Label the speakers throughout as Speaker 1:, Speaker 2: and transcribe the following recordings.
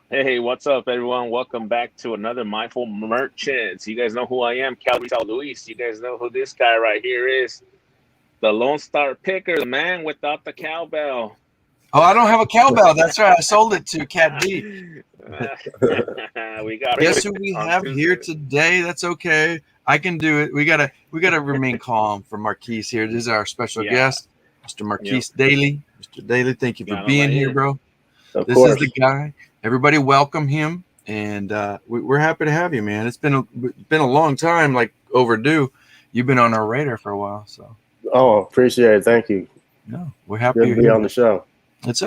Speaker 1: Hey, what's up, everyone? Welcome back to another Mindful Merchants. You guys know who I am, Cali Reseller Luis. You guys know who this guy right here is, the Lone Star Picker, the man without the cowbell.
Speaker 2: Oh, I don't have a cowbell. That's right. I sold it to Cat D.
Speaker 1: We got
Speaker 2: Guess who we
Speaker 1: on
Speaker 2: have
Speaker 1: Tuesday.
Speaker 2: here today? That's okay. I can do it. We gotta remain calm for Marques here. This is our special
Speaker 1: Yeah,
Speaker 2: guest, Mr.
Speaker 1: yep.
Speaker 2: Marques Dailey. Mr. Dailey, thank you for
Speaker 1: Got him
Speaker 2: being
Speaker 1: right
Speaker 2: here,
Speaker 1: here.
Speaker 2: bro.
Speaker 3: Of
Speaker 2: This is the
Speaker 3: course.
Speaker 2: guy. Everybody welcome him, and we're happy to have you, man. It's been a long time, like overdue. You've been on our radar for a while, so
Speaker 3: Oh, appreciate it. Thank you.
Speaker 2: no, we're happy
Speaker 3: Good
Speaker 2: you're
Speaker 3: to be
Speaker 2: here.
Speaker 3: on the show.
Speaker 2: It's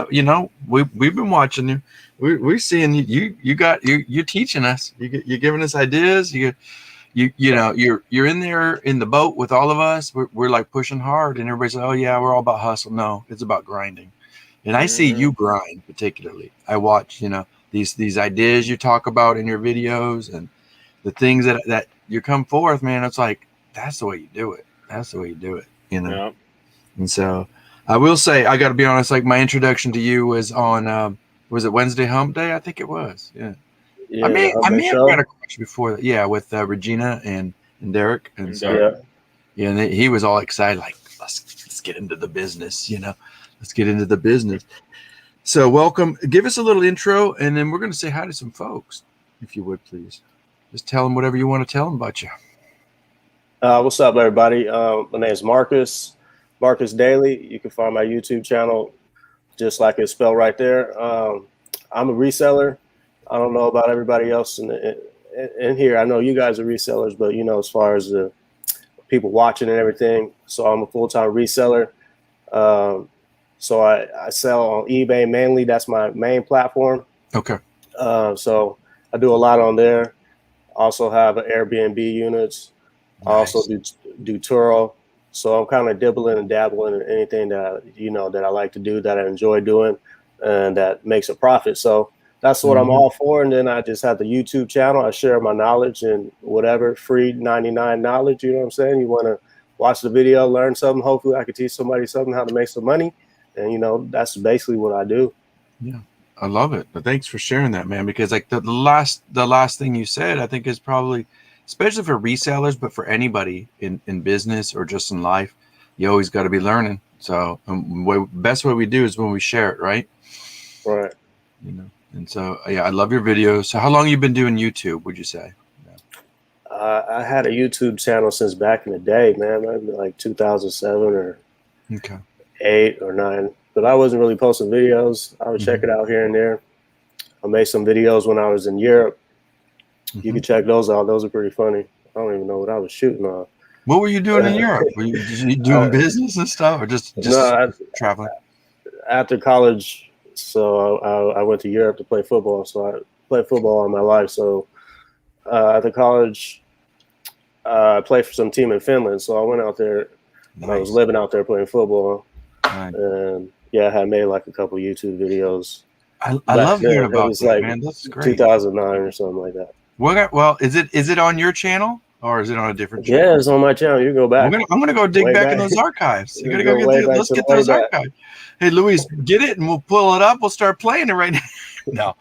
Speaker 2: we've been watching you. We're seeing you're teaching us. You're giving us ideas. You're in there in the boat with all of us. We're like pushing hard, and everybody's like, oh yeah, we're all about hustle. No, it's about grinding. And I see you grind particularly. I watch these ideas you talk about in your videos and the things that you come forth, man. It's like that's the way you do it. That's the way you do it.
Speaker 1: Yep.
Speaker 2: And so I will say, I got to be honest, like my introduction to you was on, was it Wednesday Hump Day? I think it was. Yeah.
Speaker 3: Yeah,
Speaker 2: I
Speaker 3: the
Speaker 2: may
Speaker 3: Humble
Speaker 2: have got
Speaker 3: Show.
Speaker 2: a question before that. Yeah. With Regina and Derek. And so,
Speaker 1: Derek.
Speaker 3: Yeah.
Speaker 2: yeah. And he was all excited, like, let's get into the business, let's get into the business. So welcome. Give us a little intro, and then we're going to say hi to some folks, if you would, please. Just tell them whatever you want to tell them about you.
Speaker 3: What's up, everybody? My name is Marques Dailey. You can find my YouTube channel just like it's spelled right there. I'm a reseller. I don't know about everybody else in here. I know you guys are resellers, but as far as the people watching and everything, so I'm a full-time reseller. So I sell on eBay mainly. That's my main platform.
Speaker 2: Okay.
Speaker 3: So I do a lot on there. Also have an Airbnb units. I also do Turo. So I'm kind of dibbling and dabbling in anything that that I like to do, that I enjoy doing, and that makes a profit. So that's what I'm all for. And then I just have the YouTube channel. I share my knowledge and whatever, free 99 knowledge. You know what I'm saying? You want to watch the video, learn something. Hopefully I can teach somebody something, how to make some money. And that's basically what I do.
Speaker 2: Yeah, I love it. But thanks for sharing that, man. Because like the last thing you said, I think is probably, especially for resellers, but for anybody in business or just in life, you always got to be learning. So best way we do is when we share it, right?
Speaker 3: Right.
Speaker 2: And so yeah, I love your videos. So how long you been doing YouTube? Would you say?
Speaker 3: I had a YouTube channel since back in the day, man. Maybe like 2007 or 8 or 9. But I wasn't really posting videos. I would check it out here and there. I made some videos when I was in Europe. You can check those out. Those are pretty funny. I don't even know what I was shooting on.
Speaker 2: What were you doing in Europe? Were you doing business and stuff, or just traveling?
Speaker 3: After college, so I went to Europe to play football. So I played football all my life. So after college, I played for some team in Finland. So I went out there. Nice. I was living out there playing football. Nice. And yeah, I had made like a couple YouTube videos.
Speaker 2: I love hearing about it. Was
Speaker 3: like
Speaker 2: man. That's great.
Speaker 3: 2009 or something like that.
Speaker 2: Well, is it on your channel or is it on a different channel?
Speaker 3: Yeah, it's on my channel. You can go back.
Speaker 2: I'm gonna go dig back in those archives. You gotta go let's get those archives. Hey, Luis, get it and we'll pull it up. We'll start playing it right now.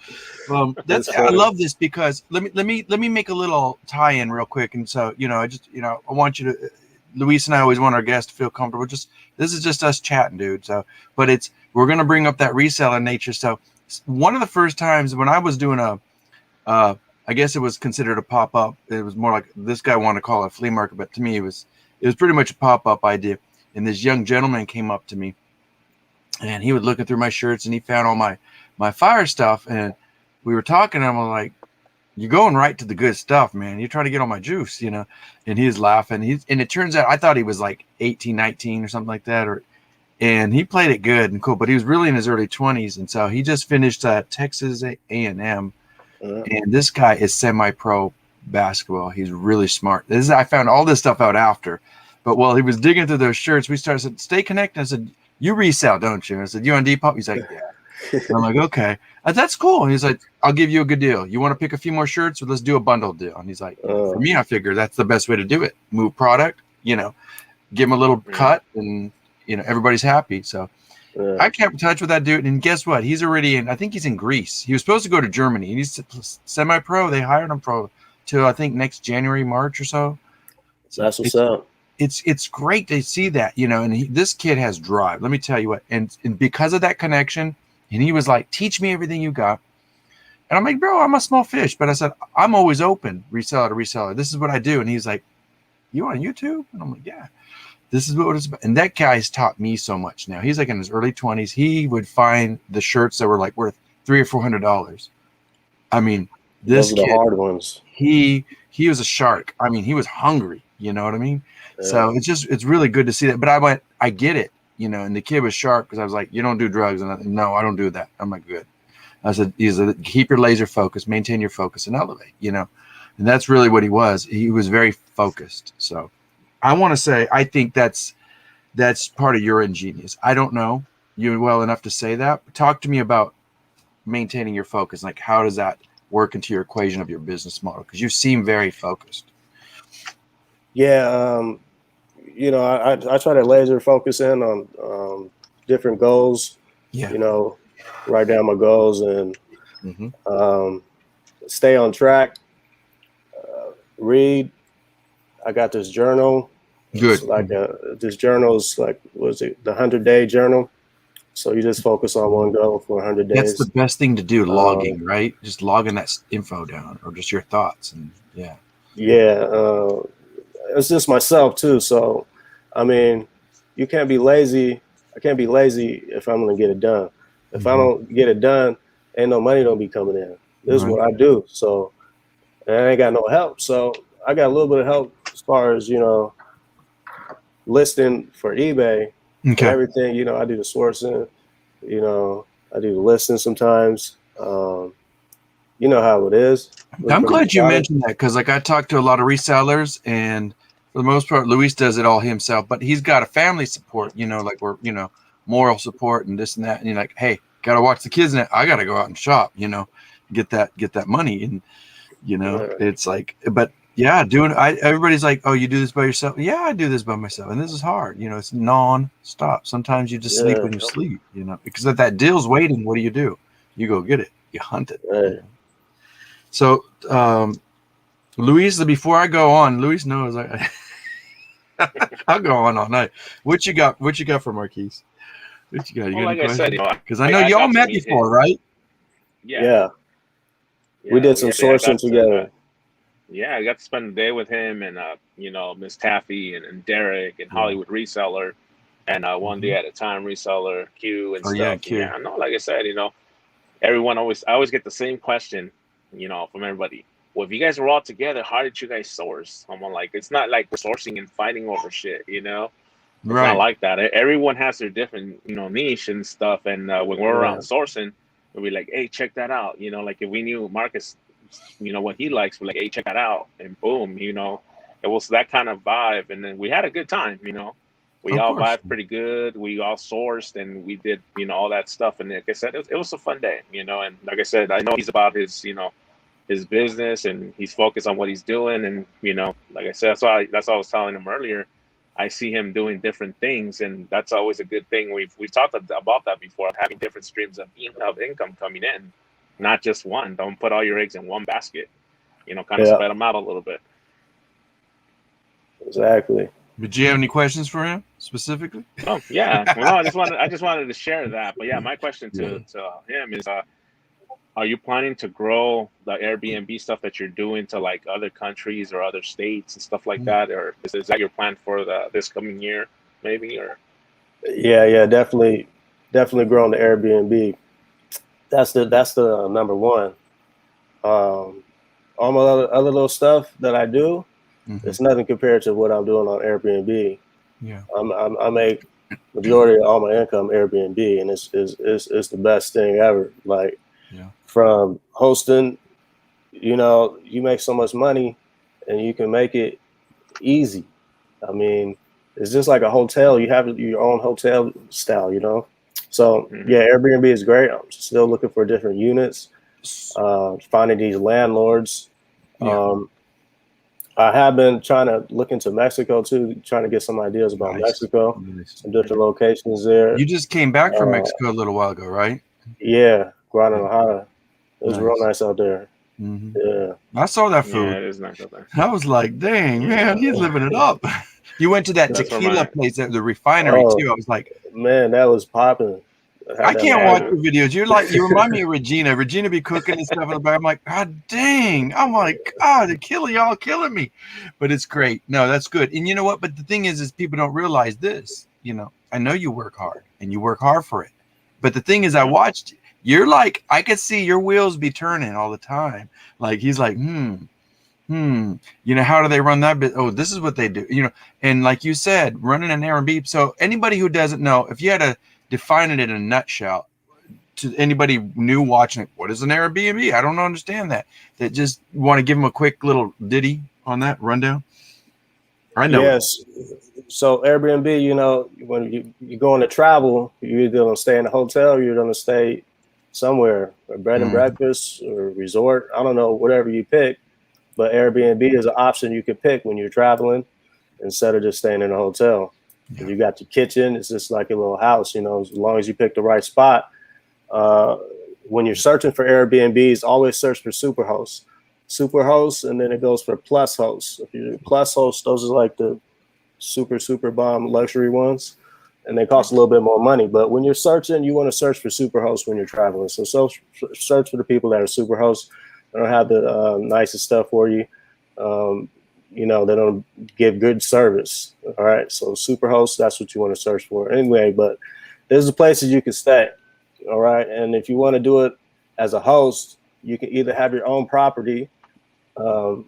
Speaker 2: No, I love this because let me make a little tie-in real quick. And so I want you to. Luis and I always want our guests to feel comfortable. This is just us chatting, dude. So, but we're gonna bring up that reseller nature. So, one of the first times when I was doing I guess it was considered a pop-up. It was more like this guy wanted to call it a flea market, but to me it was pretty much a pop-up idea. And this young gentleman came up to me, and he was looking through my shirts, and he found all my fire stuff. And we were talking, and I'm like, "You're going right to the good stuff, man. You're trying to get all my juice, And he's laughing. And it turns out I thought he was like 18, 19 or something like that, and he played it good and cool, but he was really in his early 20s, and so he just finished Texas A&M. And this guy is semi-pro basketball. He's really smart. I found all this stuff out after. But while he was digging through those shirts, we said, stay connected. I said, you resell, don't you? I said, you on Depop? He's like, yeah. And I'm like, okay. That's cool. And he's like, I'll give you a good deal. You want to pick a few more shirts? Well, let's do a bundle deal. And he's like, for me, I figure that's the best way to do it. Move product, give him a little cut, and everybody's happy. So I kept in touch with that dude, and guess what? He's already in. I think he's in Greece. He was supposed to go to Germany. He's semi-pro. They hired him pro till I think next January, March or so.
Speaker 3: That's what's up.
Speaker 2: It's great to see that, and this kid has drive. Let me tell you what. And because of that connection, and he was like, "Teach me everything you got." And I'm like, "Bro, I'm a small fish," but I said, "I'm always open, reseller to reseller. This is what I do." And he's like, "You on YouTube?" And I'm like, "Yeah." This is what it's about. And that guy's taught me so much now. He's like in his early 20s. He would find the shirts that were like worth $300 or $400. I mean, this
Speaker 3: Those are
Speaker 2: kid,
Speaker 3: the hard ones.
Speaker 2: He was a shark. I mean, he was hungry. You know what I mean? Yeah. So it's really good to see that. But I get it. And the kid was sharp because I was like, "You don't do drugs?" And no, I don't do that. I'm like, good. I said, keep your laser focus, maintain your focus, and elevate. And that's really what he was. He was very focused. So. I want to say, I think that's part of your ingenious. I don't know you well enough to say that. Talk to me about maintaining your focus. Like, how does that work into your equation of your business model? Because you seem very focused.
Speaker 3: Yeah. I try to laser focus in on different goals.
Speaker 2: Yeah.
Speaker 3: Write down my goals and stay on track. Read. I got this journal.
Speaker 2: Good.
Speaker 3: This journal is like, was it the 100-day journal? So you just focus on one goal for 100 days.
Speaker 2: That's the best thing to do. Logging, right? Just logging that info down, or just your thoughts, and yeah.
Speaker 3: It's just myself too. So, I mean, you can't be lazy. I can't be lazy if I'm going to get it done. If I don't get it done, ain't no money don't be coming in. This is what I do. So, and I ain't got no help. So I got a little bit of help as far as, listing for eBay.
Speaker 2: Okay.
Speaker 3: Everything, I do the sourcing, I do the listing sometimes. You know how it is.
Speaker 2: I'm glad you mentioned that, because like I talked to a lot of resellers, and for the most part, Luis does it all himself, but he's got a family support, like we're, moral support and this and that. And you're like, hey, gotta watch the kids, and I gotta go out and shop, get that money. And, it's like, but yeah, everybody's like, oh, you do this by yourself? Yeah, I do this by myself. And this is hard. It's non-stop. Sometimes you just sleep when you sleep, because if that deal's waiting, what do? You go get it. You hunt it.
Speaker 3: Right.
Speaker 2: So, Luis, before I go on, Luis knows I'll go on all night. What you got for Marques? What you got?
Speaker 1: Well, like I said,
Speaker 2: because I know y'all met before, right?
Speaker 3: Yeah. We did some sourcing together.
Speaker 1: I got to spend the day with him and Miss Taffy and Derek and Hollywood Reseller, and one day at a time reseller Q and stuff.
Speaker 2: Yeah, Q.
Speaker 1: Yeah, no, like I said, I always get the same question, from everybody. Well, if you guys were all together, how did you guys source? I'm like, it's not like we're sourcing and fighting over shit, It's not like that. Everyone has their different, niche and stuff. And when we're around sourcing, we'll be like, hey, check that out. Like if we knew Marques, what he likes, we're like, hey, check that out. And boom, it was that kind of vibe. And then we had a good time, We all vibed pretty good. We all sourced and we did, all that stuff. And like I said, it was a fun day, And like I said, I know he's about his, his business, and he's focused on what he's doing. And, like I said, that's what I was telling him earlier. I see him doing different things, and that's always a good thing. We've talked about that before, having different streams of income coming in, not just one. Don't put all your eggs in one basket, kind of spread them out a little bit.
Speaker 3: Exactly.
Speaker 2: Did you have any questions for him specifically?
Speaker 1: Oh yeah, well, no, I just wanted to share that. But yeah, my question to him is, are you planning to grow the Airbnb stuff that you're doing to like other countries or other states and stuff like that, or is that your plan for this coming year, maybe? Or
Speaker 3: yeah, definitely growing the Airbnb. That's the number one. All my other little stuff that I do, it's nothing compared to what I'm doing on Airbnb.
Speaker 2: Yeah,
Speaker 3: I make majority of all my income Airbnb, and it's the best thing ever. Like, from hosting, you make so much money, and you can make it easy. I mean, it's just like a hotel. You have your own hotel style, So yeah, Airbnb is great. I'm still looking for different units, finding these landlords. I have been trying to look into Mexico too, trying to get some ideas about Mexico, some different locations there.
Speaker 2: You just came back from Mexico a little while ago, right?
Speaker 3: Yeah, Guadalajara. It was real nice out there.
Speaker 2: Mm-hmm.
Speaker 3: Yeah,
Speaker 2: I saw that food.
Speaker 1: Yeah, it is nice out there.
Speaker 2: I was like, dang, man, he's living it up. You went to that tequila place at the refinery too. I was like,
Speaker 3: man, that was popping.
Speaker 2: I can't watch your videos. You remind me of Regina. Regina be cooking and stuff in the back. I'm like, God dang. I'm like, God, y'all killing me. But it's great. No, that's good. And you know what? But the thing is people don't realize this. You know, I know you work hard and you work hard for it. But the thing is, I watched, you're like, I could see your wheels be turning all the time. Like he's like, you know, how do they run that bit? Oh, this is what they do. You know, and like you said, running an Airbnb. So anybody who doesn't know, if you had to define it in a nutshell to anybody new watching it, what is an Airbnb? I don't understand that. That just want to give them a quick little ditty on that rundown. I know.
Speaker 3: Yes. So Airbnb, you know, when you go on to travel, you're either going to stay in a hotel or you're going to stay somewhere, a bed and breakfast or resort. I don't know, whatever you pick. But Airbnb is an option you can pick when you're traveling instead of just staying in a hotel. Yeah. You got your kitchen. It's just like a little house, you know, as long as you pick the right spot. When you're searching for Airbnbs, always search for Superhost, and then it goes for Plus Host. If you're Plus Host, those are like the super bomb luxury ones, and they cost a little bit more money. But when you're searching, you want to search for Superhost when you're traveling. So search for the people that are Superhost. They don't have the nicest stuff for you. You know, they don't give good service. All right. So Superhost, that's what you want to search for anyway. But there's the places you can stay. All right. And if you want to do it as a host, you can either have your own property. All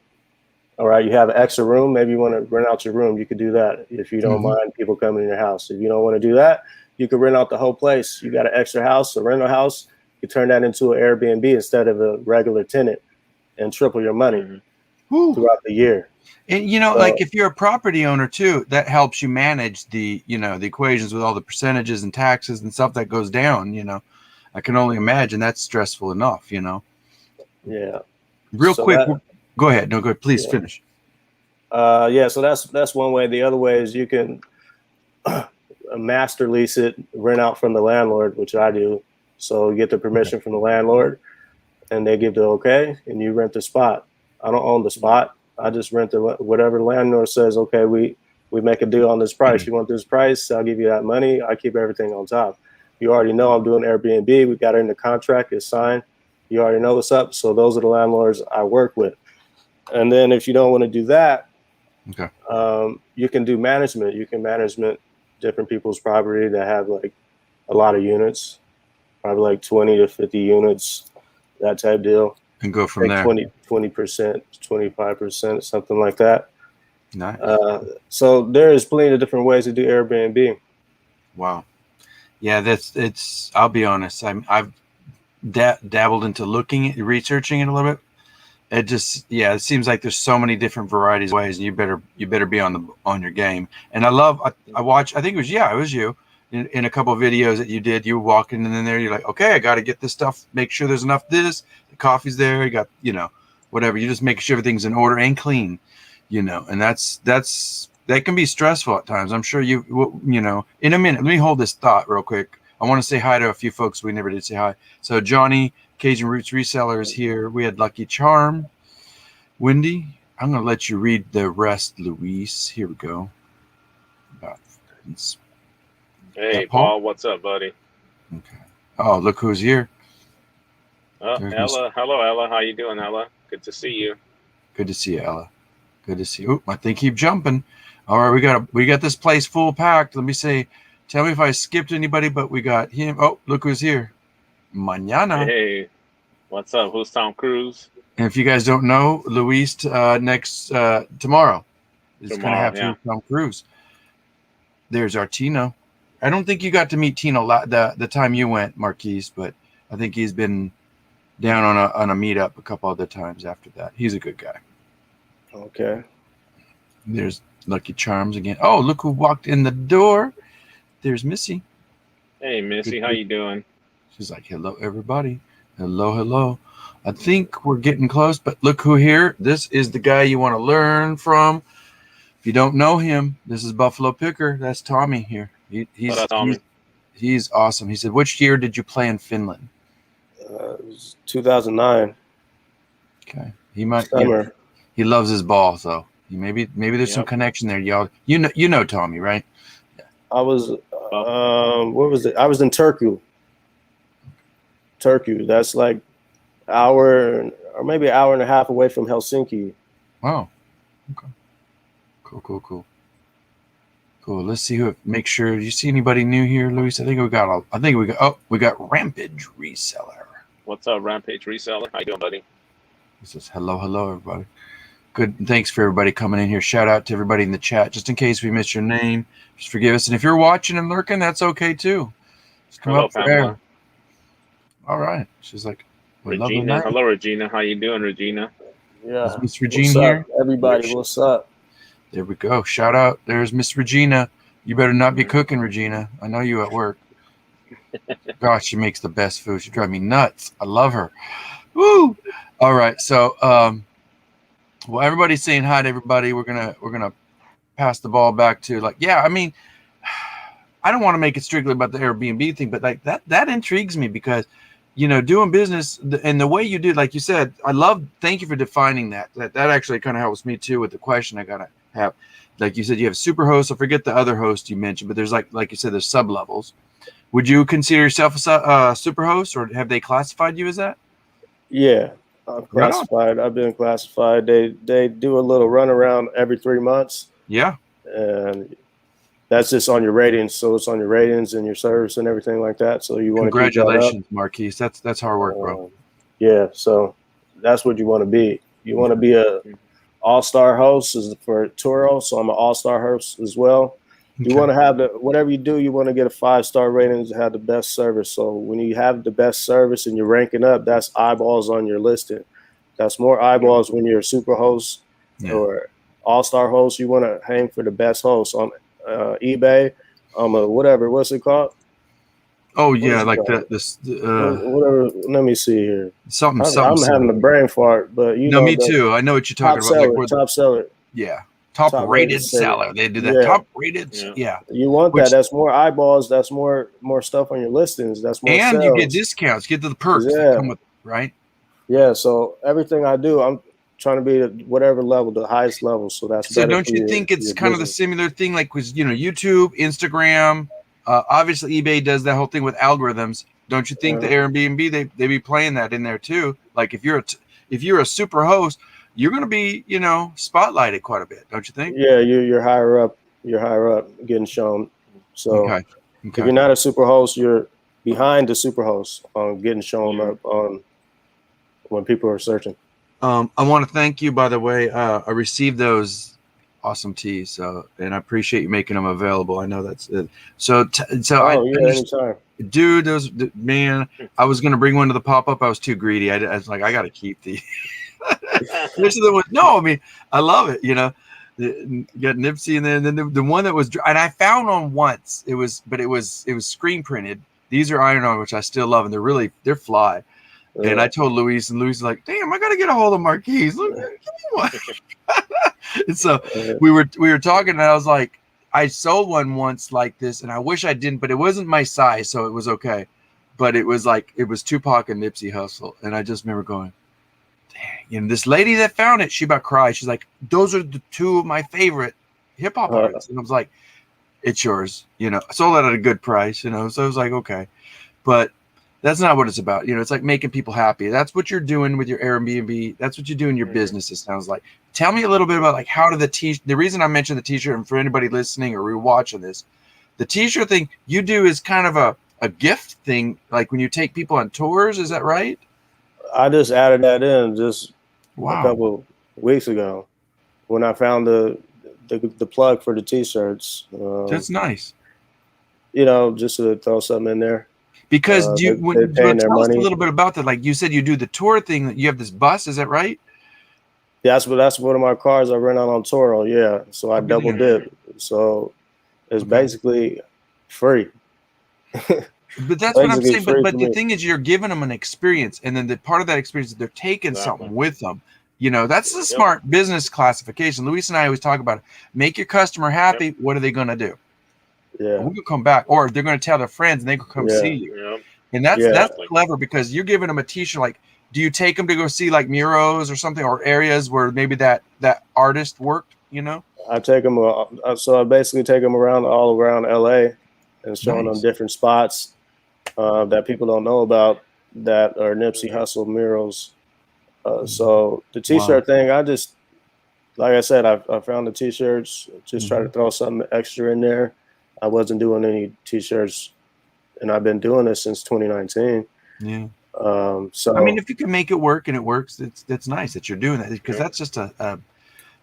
Speaker 3: right. You have an extra room. Maybe you want to rent out your room. You could do that if you don't mind people coming in your house. If you don't want to do that, you could rent out the whole place. You got an extra house, a rental house. You turn that into an Airbnb instead of a regular tenant and triple your money throughout the year.
Speaker 2: And, you know, like if you're a property owner too, that helps you manage the, you know, the equations with all the percentages and taxes and stuff that goes down, you know. I can only imagine that's stressful enough, you know.
Speaker 3: Yeah.
Speaker 2: Real quick. Go ahead. No, go ahead. Please finish.
Speaker 3: So that's one way. The other way is you can master lease it, rent out from the landlord, which I do. So you get the permission from the landlord and they give the okay and you rent the spot. I don't own the spot. I just rent whatever the landlord says, okay, we make a deal on this price. You want this price? I'll give you that money. I keep everything on top. You already know I'm doing Airbnb. We got it in the contract. It's signed. You already know what's up. So those are the landlords I work with. And then if you don't want to do that, you can do management. You can management different people's property that have like a lot of units, probably like 20 to 50 units, that type deal.
Speaker 2: And go from there.
Speaker 3: 20%, 25%, something like that.
Speaker 2: Nice.
Speaker 3: So there is plenty of different ways to do Airbnb.
Speaker 2: Wow. Yeah, I'll be honest. I've dabbled into researching it a little bit. It seems like there's so many different varieties of ways, and you better be on your game. And I watch, I think it was you in a couple of videos that you did. You were walking in there, you're like, okay, I got to get this stuff, make sure there's enough the coffee's there, you got, you know, whatever, you just make sure everything's in order and clean, you know. And that can be stressful at times. I'm sure you know. In a minute, let me hold this thought real quick. I want to say hi to a few folks we never did say hi. So Johnny, Cajun Roots Reseller, is here. We had Lucky Charm, Wendy. I'm going to let you read the rest, Luis. Here we go.
Speaker 1: Hey, Paul, what's up, buddy?
Speaker 2: Okay. Oh, look who's here.
Speaker 1: Ella. Hello, Ella. How you doing, Ella? Good to see you.
Speaker 2: Good to see you, Ella. Good to see you. Oop, my thing keep jumping. All right, we got this place full packed. Let me say, tell me if I skipped anybody, but we got him. Oh, look who's here. Mañana.
Speaker 1: Hey, what's up? Who's Tom Cruise?
Speaker 2: And if you guys don't know, Luis tomorrow is going to have Tom Cruise. There's our Tino. I don't think you got to meet Tino the time you went, Marques, but I think he's been down on a meetup a couple other times after that. He's a good guy.
Speaker 3: Okay.
Speaker 2: There's Lucky Charms again. Oh, look who walked in the door. There's Missy.
Speaker 1: Hey, Missy, how you doing?
Speaker 2: She's like, hello, everybody. Hello, hello. I think we're getting close, but look who here. This is the guy you want to learn from. If you don't know him, this is Buffalo Picker. That's Tommy here. He's awesome. He said, "Which year did you play in Finland?"
Speaker 3: It was 2009.
Speaker 2: Okay, he might.
Speaker 3: Summer.
Speaker 2: He loves his ball, so maybe there's some connection there, y'all. You know Tommy, right? Yeah.
Speaker 3: I was what was it? I was in Turku. That's like hour or maybe an hour and a half away from Helsinki.
Speaker 2: Wow. Okay. Cool. Let's see make sure. Do you see anybody new here, Luis? We got Rampage Reseller.
Speaker 1: What's up, Rampage Reseller? How you doing, buddy?
Speaker 2: This is hello, everybody. Good. Thanks for everybody coming in here. Shout out to everybody in the chat. Just in case we missed your name, just forgive us. And if you're watching and lurking, that's okay too. Just come up for air. All right. She's like,
Speaker 1: Regina. Hello, Regina. How you doing, Regina?
Speaker 3: Yeah.
Speaker 2: Is Miss Regina here?
Speaker 3: Everybody, what's up?
Speaker 2: There we go. Shout out. There's Miss Regina. You better not be cooking, Regina. I know you at work. Gosh, she makes the best food. She drives me nuts. I love her. Woo! All right. So, well, everybody's saying hi to everybody. We're gonna pass the ball back to I mean, I don't want to make it strictly about the Airbnb thing, but like that intrigues me because, doing business and the way you do, like you said, thank you for defining that. That actually kind of helps me too with the question I gotta have. Like you said, you have super hosts. I forget the other host you mentioned, but there's like you said, there's sub levels. Would you consider yourself a super host, or have they classified you as that?
Speaker 3: Yeah, I'm classified. I've been classified. They do a little runaround every 3 months.
Speaker 2: Yeah,
Speaker 3: and that's just on your ratings. So it's on your ratings and your service and everything like that. So you want to
Speaker 2: congratulations, Marques. That's hard work, bro.
Speaker 3: Yeah, so that's what you want to be. You want to be a all-star host for Turo. So I'm an all-star host as well. You want to have whatever you do, you want to get a 5-star rating to have the best service. So when you have the best service and you're ranking up, that's eyeballs on your listing. That's more eyeballs when you're a super host or all-star host. You want to aim for the best host on eBay, whatever. What's it called?
Speaker 2: Oh yeah, like this.
Speaker 3: Whatever. Let me see here.
Speaker 2: Something.
Speaker 3: I'm having a brain fart, but
Speaker 2: me too. I know what you're talking about.
Speaker 3: Top seller.
Speaker 2: Yeah. Top rated seller. They do that.
Speaker 3: Yeah.
Speaker 2: Top rated. Yeah.
Speaker 3: You want that. That's more eyeballs. That's more stuff on your listings. That's more
Speaker 2: and
Speaker 3: sales.
Speaker 2: You get discounts. Get to the perks that come with it, right?
Speaker 3: Yeah. So everything I do, I'm trying to be at whatever level, the highest level. So that's
Speaker 2: so. Don't you think it's kind of the similar thing, like with YouTube, Instagram? Obviously, eBay does that whole thing with algorithms. Don't you think the Airbnb they be playing that in there too? Like if you're a super host, you're going to be spotlighted quite a bit, don't you think?
Speaker 3: Yeah, you're higher up. You're higher up, getting shown. So if you're not a super host, you're behind the super host on getting shown up on when people are searching.
Speaker 2: I want to thank you, by the way. I received those awesome teas, and I appreciate you making them available. I know that's it. Anytime. Dude, man, I was gonna bring one to the pop-up. I was too greedy. I was like, I gotta keep these. This is the one. No, I mean, I love it. You got Nipsey, and then the one that was, and I found one once. It was screen printed. These are iron-on, which I still love, and they're fly. And I told Luis, and Luis was like, "Damn, I gotta get a hold of Marques. Look, give me one." And so we were talking, and I was like, I sold one once like this, and I wish I didn't, but it wasn't my size, so it was okay. But it was Tupac and Nipsey Hussle, and I just remember going, dang. This lady that found it, she about cried. She's like, "Those are the two of my favorite hip hop artists," and I was like, "It's yours." I sold it at a good price, So I was like, okay, but that's not what it's about. It's like making people happy. That's what you're doing with your Airbnb. That's what you do in your business. It sounds like. Tell me a little bit about like how did the reason I mentioned the t-shirt, and for anybody listening or rewatching this, the t-shirt thing you do is kind of a gift thing. Like when you take people on tours, is that right?
Speaker 3: I just added that in a couple weeks ago when I found the plug for the t-shirts.
Speaker 2: That's nice.
Speaker 3: Just to throw something in there.
Speaker 2: Because tell us a little bit about that. Like you said, you do the tour thing. You have this bus, is that right?
Speaker 3: That's one of my cars I rent out on Turo. Yeah, so I double dip. So it's basically free.
Speaker 2: But that's what I'm saying. But the thing is, you're giving them an experience, and then the part of that experience is they're taking something with them. You know, that's the smart business classification. Luis and I always talk about it. Make your customer happy. Yep. What are they going to do?
Speaker 3: Yeah,
Speaker 2: we can come back, or they're going to tell their friends, and they can come see you.
Speaker 1: Yep.
Speaker 2: And that's clever, because you're giving them a T-shirt. Like, do you take them to go see like murals or something, or areas where maybe that artist worked? You know,
Speaker 3: I take them. So I basically take them all around LA and showing them different spots that people don't know about that are Nipsey Hussle murals. So the T-shirt thing, I just, like I said, I found the T-shirts, just try to throw something extra in there. I wasn't doing any T-shirts, and I've been doing this since 2019.
Speaker 2: Yeah.
Speaker 3: So
Speaker 2: I mean, if you can make it work and it works, that's nice that you're doing that, because that's just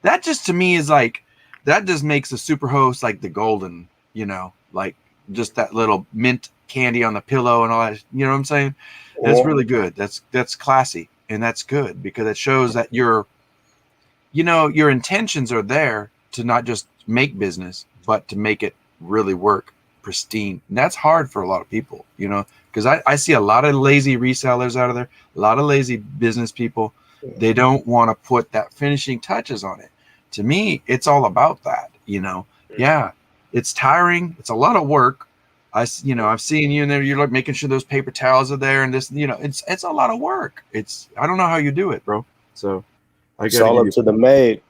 Speaker 2: that just to me is like, that just makes a super host like the golden, you know, like just that little mint candy on the pillow and all that. You know what I'm saying? That's really good. That's classy, and that's good, because it shows that your intentions are there to not just make business, but to make it really work pristine. And that's hard for a lot of people, you know, because I see a lot of lazy resellers out of there, a lot of lazy business people. They don't want to put that finishing touches on it. To me, it's all about that, you know. Yeah, it's tiring. It's a lot of work. I've seen you in there. You're like making sure those paper towels are there, and this, you know, it's a lot of work. I don't know how you do it, bro. So
Speaker 3: it's all up to the maid.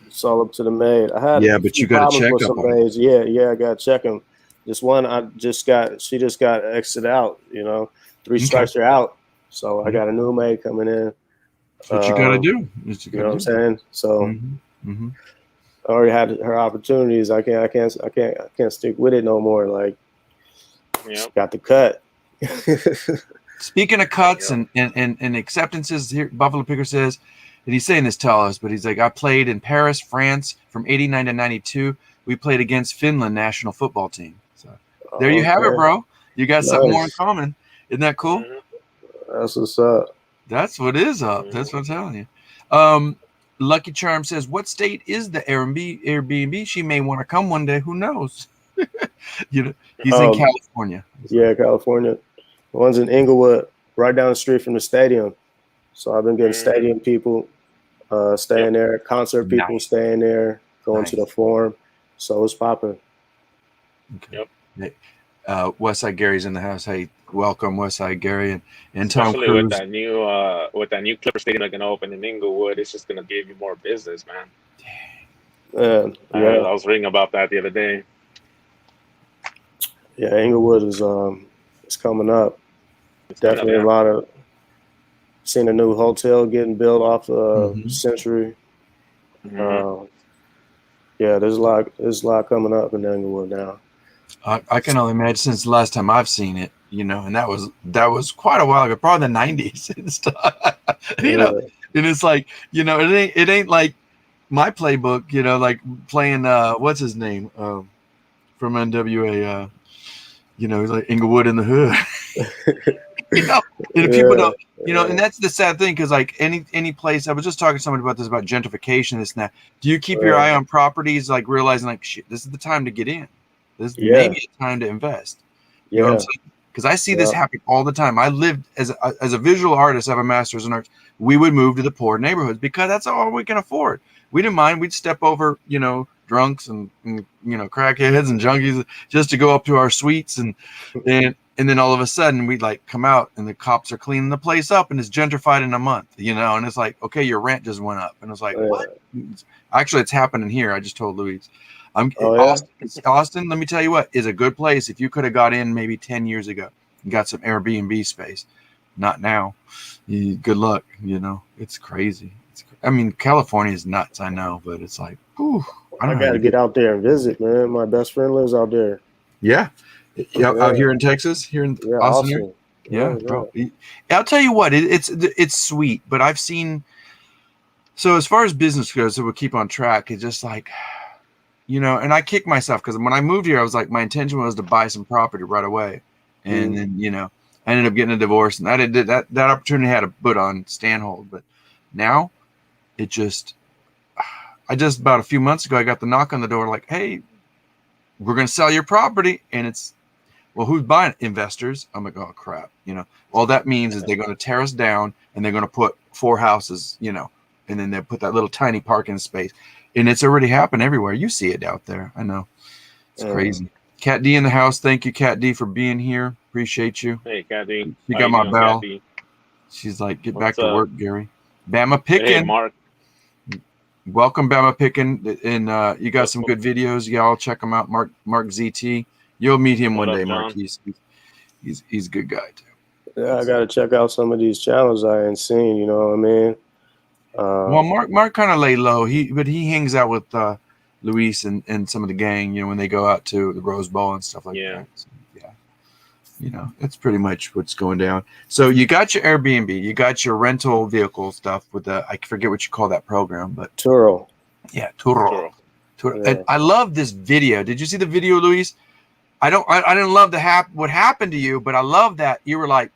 Speaker 3: It's all up to the maid. I had
Speaker 2: but you got to check
Speaker 3: up on maids. Yeah, I got to check them. This one she just got exited out. You know, 3 strikes are out. So I got a new maid coming in.
Speaker 2: That's what you got to do.
Speaker 3: You know what I'm saying? So I already had her opportunities. I can't stick with it no more. Like, got the cut.
Speaker 2: Speaking of cuts and acceptances, here Buffalo Picker says, and he's saying this to us, but he's like, I played in Paris, France from 89 to 92. We played against Finland national football team. So there you have it, bro. You got something more in common. Isn't that cool?
Speaker 3: That's what's up.
Speaker 2: That's what is up. That's what I'm telling you. Lucky Charm says, what state is the Airbnb? She may want to come one day. Who knows? You know, he's in California.
Speaker 3: Yeah, California. The one's in Inglewood, right down the street from the stadium. So I've been getting stadium people staying there, concert people staying there, going to the Forum. So it's popping.
Speaker 2: Okay. Yep. Westside Gary's in the house. Hey, welcome, Westside Gary and Tom
Speaker 1: Especially
Speaker 2: Cruise.
Speaker 1: with that new Clipper Stadium going to open in Inglewood, it's just going to give you more business, man. I was reading about that the other day.
Speaker 3: Yeah, Inglewood is it's coming up. Definitely a lot of. Seen a new hotel getting built off Century. Yeah, there's a lot coming up in Inglewood now.
Speaker 2: I can only imagine since the last time I've seen it, you know, and that was quite a while ago, probably the 90s and stuff. You know, and it's like, you know, it ain't like my playbook, you know, like playing what's his name from NWA, you know, he's like Inglewood in the Hood. You know, and people don't, you know, and that's the sad thing, because like any place, I was just talking to somebody about this, about gentrification, this and that. Do you keep your eye on properties, like realizing like, shit, this is the time to get in. This is maybe a time to invest. You know what I'm saying? Because I see this happen all the time. I lived as a visual artist, I have a master's in arts. We would move to the poor neighborhoods because that's all we can afford. We didn't mind. We'd step over, you know, drunks and you know, crackheads and junkies just to go up to our suites and then all of a sudden we'd like come out and the cops are cleaning the place up and it's gentrified in a month, you know, and it's like, okay, your rent just went up. And it's like, what? Actually, it's happening here. I just told Louis. Austin, let me tell you what, is a good place. If you could have got in maybe 10 years ago and got some Airbnb space, not now. Good luck. You know, it's crazy. I mean, California is nuts, I know, but it's like, whew,
Speaker 3: I got to get out there and visit, man. My best friend lives out there.
Speaker 2: Yeah. Out here in Texas, here in Austin. Yeah, bro. I'll tell you what, it's sweet, but I've seen. So as far as business goes, so we'll keep on track. It's just like, you know, and I kick myself because when I moved here, I was like, my intention was to buy some property right away, and then you know, I ended up getting a divorce, and that opportunity had to put on stand hold. But now, I just about a few months ago, I got the knock on the door, like, hey, we're gonna sell your property, and it's Well, who's buying it? Investors. I'm like, oh crap. All that means is they're going to tear us down and they're going to put 4 houses, and then they put that little tiny parking space. And it's already happened everywhere. You see it out there. I know. It's crazy. Cat D in the house. Thank you, Cat D, for being here. Appreciate you.
Speaker 1: Hey, Cat D.
Speaker 2: You got my bell. She's like, get back to work, Gary. Bama Pickin'.
Speaker 1: Hey, Mark.
Speaker 2: Welcome, Bama Pickin'. And you got some good videos. Y'all check them out. Mark ZT. You'll meet him one day, Mark. He's a good guy, too.
Speaker 3: Yeah, I got to check out some of these channels I ain't seen. You know what I mean?
Speaker 2: Well, Mark kind of lay low. But he hangs out with Luis and some of the gang, when they go out to the Rose Bowl and stuff like that. So, yeah. That's pretty much what's going down. So you got your Airbnb, you got your rental vehicle stuff with I forget what you call that program, but
Speaker 3: Turo.
Speaker 2: Yeah, Turo.
Speaker 3: Yeah.
Speaker 2: And I love this video. Did you see the video, Luis? I didn't love what happened to you, but I love that you were like,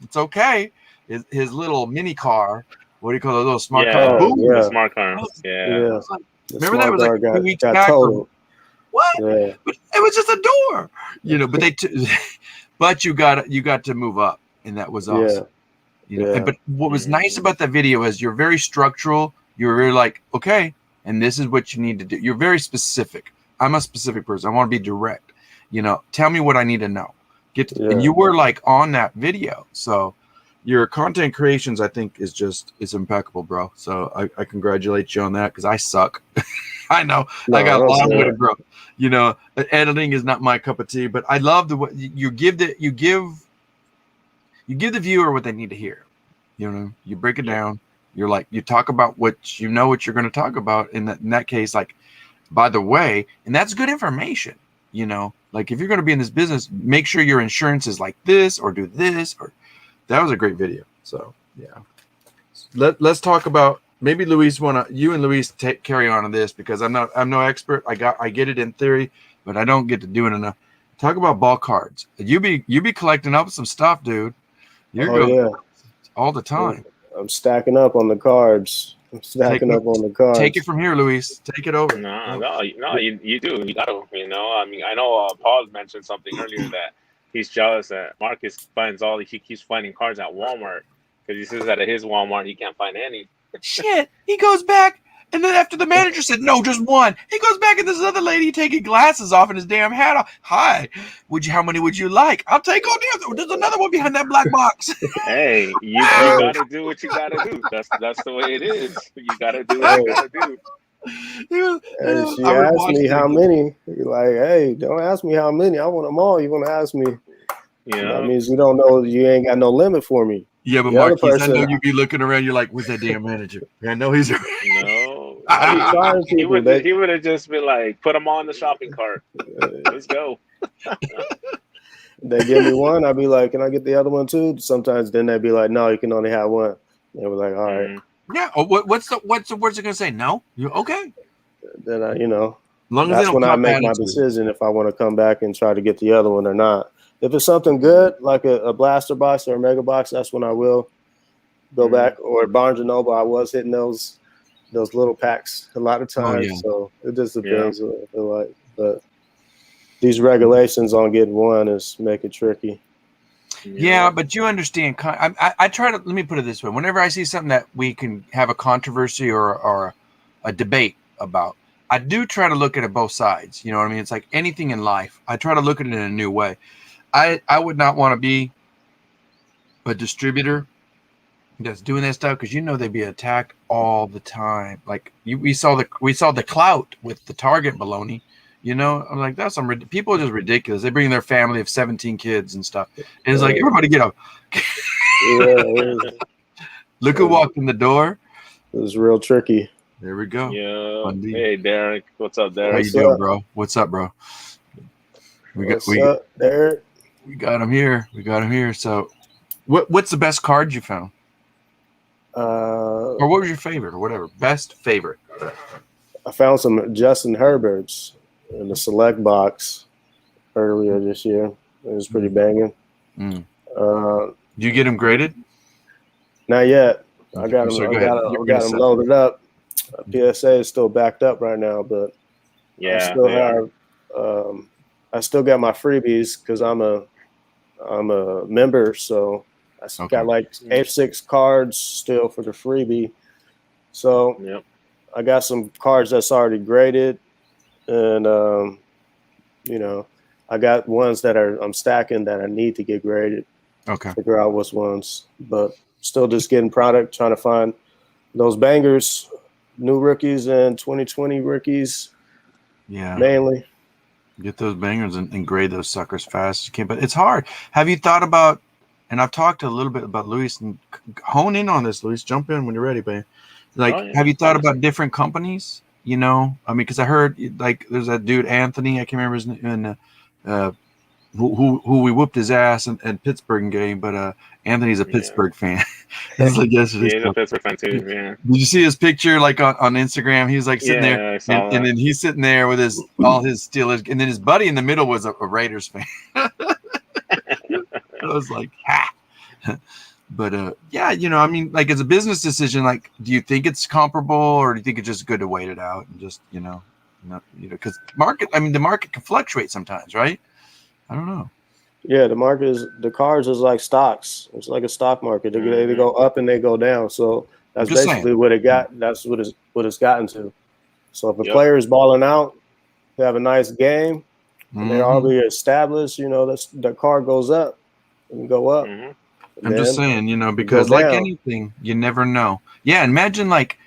Speaker 2: it's okay. His little mini car. What do you call it? A little smart car?
Speaker 1: Boom. Yeah, smart car. Yeah.
Speaker 2: Remember that was like 2 weeks back. What? Yeah. But it was just a door, But but you got to move up, and that was awesome. Yeah. But what was nice about that video is you're very structural. You're very like, okay, and this is what you need to do. You're very specific. I'm a specific person. I want to be direct. Tell me what I need to know. And you were like on that video, so. Your content creations, I think, is impeccable, bro. So I congratulate you on that because I suck. I know I got a long way to grow. Editing is not my cup of tea, but I love the way you give the viewer what they need to hear. You break it down. You're like you talk about what you're going to talk about. In that case, like by the way, and that's good information. Like if you're going to be in this business, make sure your insurance is like this or do this or. That was a great video. So yeah, let's talk about maybe Luis you and Luis carry on this because I'm no expert. I get it in theory, but I don't get to do it enough. Talk about ball cards. You be collecting up some stuff, dude. You're all the time.
Speaker 3: I'm stacking up on the cards. Take
Speaker 2: it from here, Luis. Take it over.
Speaker 1: No, you do. You gotta. I mean, I know Paul mentioned something earlier that. He's jealous that Marques he keeps finding cards at Walmart because he says that at his Walmart he can't find any.
Speaker 2: Shit, he goes back and then after the manager said no, just one, he goes back and there's another lady taking glasses off and his damn hat off. Hi, how many would you like? I'll take all the other. There's another one behind that black box.
Speaker 1: Hey, you gotta do what you gotta do. That's the way it is. You gotta do what you gotta do.
Speaker 3: And she asked me how many. You're like, hey, don't ask me how many. I want them all. You want to ask me? That means you don't know. You ain't got no limit for me.
Speaker 2: Yeah, but Marques, I know you be looking around. You're like, where's that damn manager? I know he's.
Speaker 1: No, he would have just been like, put them all in the shopping cart. Let's go.
Speaker 3: They give me one. I'd be like, can I get the other one too? Sometimes then they'd be like, no, you can only have one. They were like, all right.
Speaker 2: Yeah. Oh, what's the words are gonna say? No. You okay?
Speaker 3: Then that's when I make my decision if I want to come back and try to get the other one or not. If it's something good like a blaster box or a mega box, that's when I will go back. Or at Barnes and Noble, I was hitting those little packs a lot of times. So it just depends. But these regulations on getting one is make it tricky.
Speaker 2: Yeah, but you understand. I try to, let me put it this way. Whenever I see something that we can have a controversy or a debate about, I do try to look at it both sides. You know what I mean? It's like anything in life. I try to look at it in a new way. I would not want to be a distributor that's doing that stuff because they'd be attacked all the time. Like we saw the clout with the Target baloney. I'm like, that's people are just ridiculous. They bring their family of 17 kids and stuff. And it's like, everybody get up. Look who walked in the door.
Speaker 3: It was real tricky.
Speaker 2: There we go.
Speaker 1: Yeah. Hey, Derek. What's up, Derek?
Speaker 2: How you doing, bro? What's up, bro?
Speaker 3: What's up, Derek?
Speaker 2: We got him here. So what's the best card you found? Or what was your favorite or whatever? Best favorite.
Speaker 3: I found some Justin Herberts in the select box earlier this year. It was pretty banging.
Speaker 2: Did you get them graded?
Speaker 3: Not yet. I got them loaded up. PSA is still backed up right now, but I still have I still got my freebies because I'm a member, so I got like 6 cards still for the freebie. So I got some cards that's already graded, and I got ones that I'm stacking that I need to get graded.
Speaker 2: Okay.
Speaker 3: Figure out which ones, but still just getting product, trying to find those bangers, new rookies and 2020 rookies.
Speaker 2: Yeah.
Speaker 3: Mainly.
Speaker 2: Get those bangers and grade those suckers fast as you can. But it's hard. Have you thought about, and I've talked a little bit about Luis, and hone in on this, Luis. Jump in when you're ready, babe. Like, have you thought about different companies? I mean, because I heard, like, there's that dude, Anthony, I can't remember his name, who we whooped his ass in Pittsburgh game, but Anthony's a Pittsburgh fan. This is like yesterday's
Speaker 1: he's a Pittsburgh fan too. Yeah.
Speaker 2: Did you see his picture like on Instagram? He was like sitting there, and then he's sitting there with all his Steelers, and then his buddy in the middle was a Raiders fan. I was like, ha. But yeah, I mean, like, as a business decision, like, do you think it's comparable, or do you think it's just good to wait it out and just because the market can fluctuate sometimes, right? I don't know.
Speaker 3: Yeah, the cards is like stocks. It's like a stock market. They go up and they go down. So that's basically what it got. That's what it's gotten to. So if a player is balling out, they have a nice game, and they're already established, the card goes up and go up.
Speaker 2: I'm just saying, because like anything, you never know. Yeah, imagine like,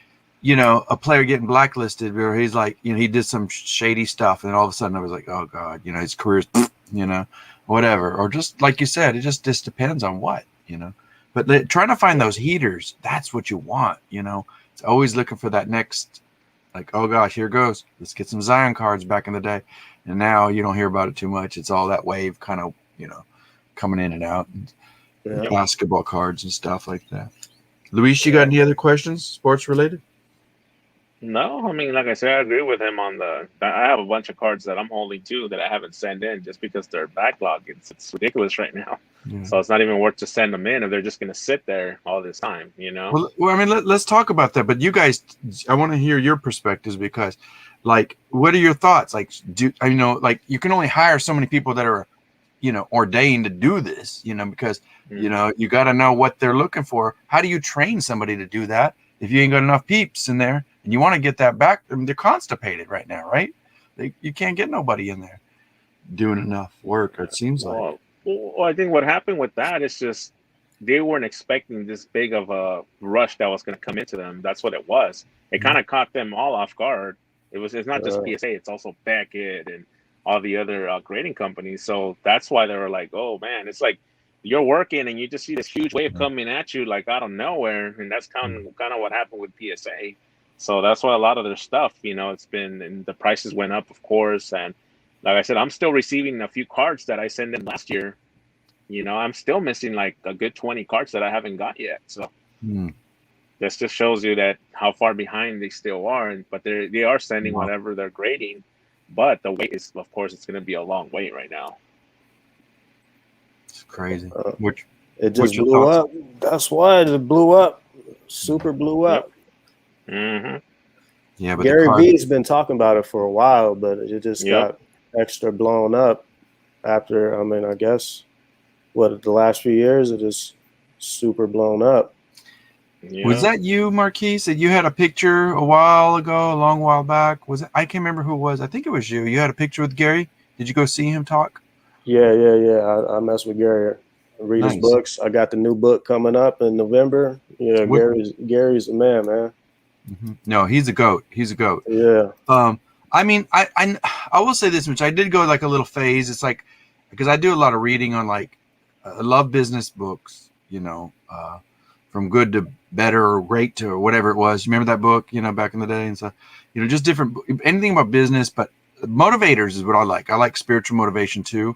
Speaker 2: a player getting blacklisted where he's like, he did some shady stuff, and all of a sudden I was like, oh God, his career's, whatever. Or just like you said, it just depends on what, But trying to find those heaters, that's what you want, It's always looking for that next, like, oh gosh, here goes. Let's get some Zion cards back in the day. And now you don't hear about it too much. It's all that wave kind of, coming in and out. And basketball cards and stuff like that. Luis, you got any other questions, sports related?
Speaker 1: No, I mean, like I said, I agree with him on I have a bunch of cards that I'm holding too that I haven't sent in just because they're backlog. It's ridiculous right now. Yeah. So it's not even worth to send them in if they're just going to sit there all this time,
Speaker 2: Well, I mean, let's talk about that. But you guys, I want to hear your perspectives because, like, what are your thoughts? Like, like you can only hire so many people that are, ordained to do this, because, you got to know what they're looking for. How do you train somebody to do that if you ain't got enough peeps in there? And you want to get that back. I mean, they're constipated right now, right? You can't get nobody in there doing enough work, it seems like.
Speaker 1: Well, I think what happened with that is just they weren't expecting this big of a rush that was going to come into them. That's what it was. It kind of caught them all off guard. It's not just PSA. It's also Beckett and all the other grading companies. So that's why they were like, oh, man, it's like you're working and you just see this huge wave coming at you like out of nowhere. And that's kind of what happened with PSA. So that's why a lot of their stuff, it's been, and the prices went up, of course. And like I said, I'm still receiving a few cards that I sent in last year. I'm still missing like a good 20 cards that I haven't got yet. So this just shows you that how far behind they still are. But they are sending whatever they're grading. But the wait is, of course, it's going to be a long wait right now.
Speaker 2: It's crazy.
Speaker 3: It just blew up. That's why it blew up. Super blew up.
Speaker 2: Yeah, but
Speaker 3: Gary Vee's been talking about it for a while, but it just got extra blown up after. I mean, I guess the last few years it is super blown up.
Speaker 2: Yeah. Was that you, Marques? That you had a picture a long while back? Was it? I can't remember who it was. I think it was you. You had a picture with Gary. Did you go see him talk?
Speaker 3: Yeah. I messed with Gary. I read his books. I got the new book coming up in November. Yeah, Gary's the man.
Speaker 2: No, he's a goat.
Speaker 3: Yeah.
Speaker 2: I mean, I will say this much. I did go like a little phase. It's like because I do a lot of reading on like I love business books. From good to better or great to or whatever it was. You remember that book? Back in the day and stuff. Just different anything about business, but motivators is what I like. I like spiritual motivation too.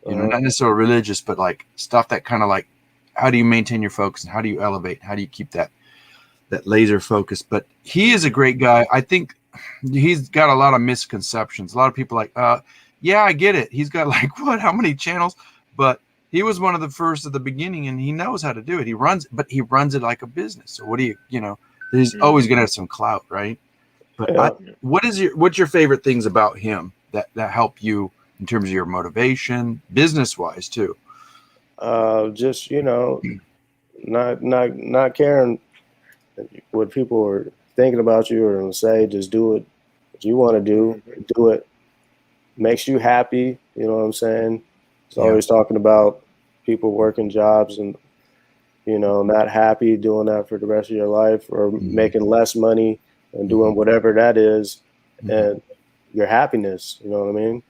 Speaker 2: Not necessarily religious, but like stuff that kind of like how do you maintain your focus and how do you elevate? How do you keep that laser focus? But he is a great guy. I think he's got a lot of misconceptions. A lot of people like, yeah, I get it. He's got like how many channels? But he was one of the first at the beginning, and he knows how to do it. He runs it like a business. So what do you, he's always going to have some clout, right? But what's your favorite things about him that help you in terms of your motivation, business wise too?
Speaker 3: Just, not caring what people are thinking about you or gonna say. Just do what you want to do. Do it. Makes you happy. You know what I'm saying? It's always talking about people working jobs and, not happy doing that for the rest of your life, or making less money and doing whatever that is, and your happiness. You know what I mean?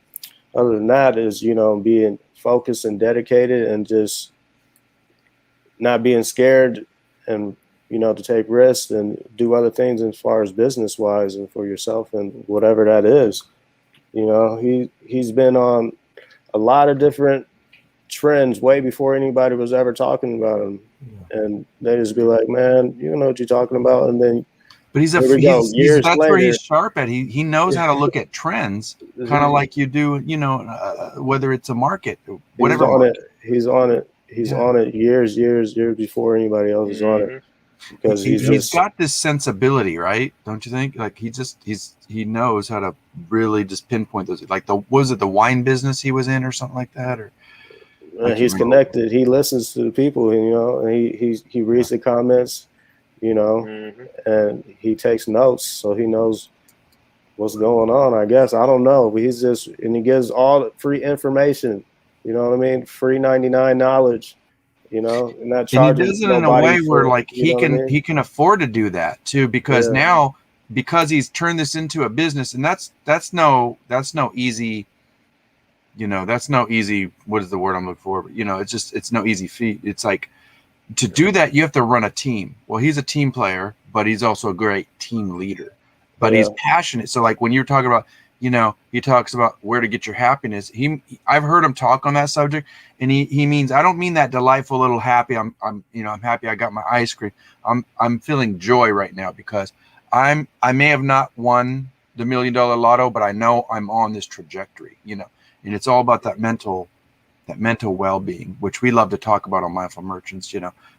Speaker 3: Other than that is, being focused and dedicated, and just not being scared, and, to take risks and do other things as far as business wise and for yourself and whatever that is. He's been on a lot of different trends way before anybody was ever talking about him. And they just be like, man, you don't know what you're talking about. And then,
Speaker 2: but that's
Speaker 3: later,
Speaker 2: where he's sharp at. He knows how to look at trends, kind of like you do, whether it's a market, whatever.
Speaker 3: He's on it years before anybody else is on it. Because
Speaker 2: he's got this sensibility, right? Don't you think? Like he knows how to really just pinpoint those. Like was it the wine business he was in or something like that? Or
Speaker 3: he's connected. He listens to the people, and he reads the comments, and he takes notes, so he knows what's going on. I guess I don't know, but he gives all the free information. You know what I mean? Free 99 knowledge. And that charges.
Speaker 2: And he does it in a way where he can afford to do that too, because now he's turned this into a business, and that's no easy. That's no easy. What is the word I'm looking for? But, it's no easy feat. It's like to do that, you have to run a team. Well, he's a team player, but he's also a great team leader. But he's passionate. So like when you're talking about, he talks about where to get your happiness. I've heard him talk on that subject, and he means, I don't mean that delightful little happy. I'm happy I got my ice cream. I'm feeling joy right now because I may have not won the $1 million lotto, but I know I'm on this trajectory, and it's all about that mental well-being, which we love to talk about on Mindful Merchants.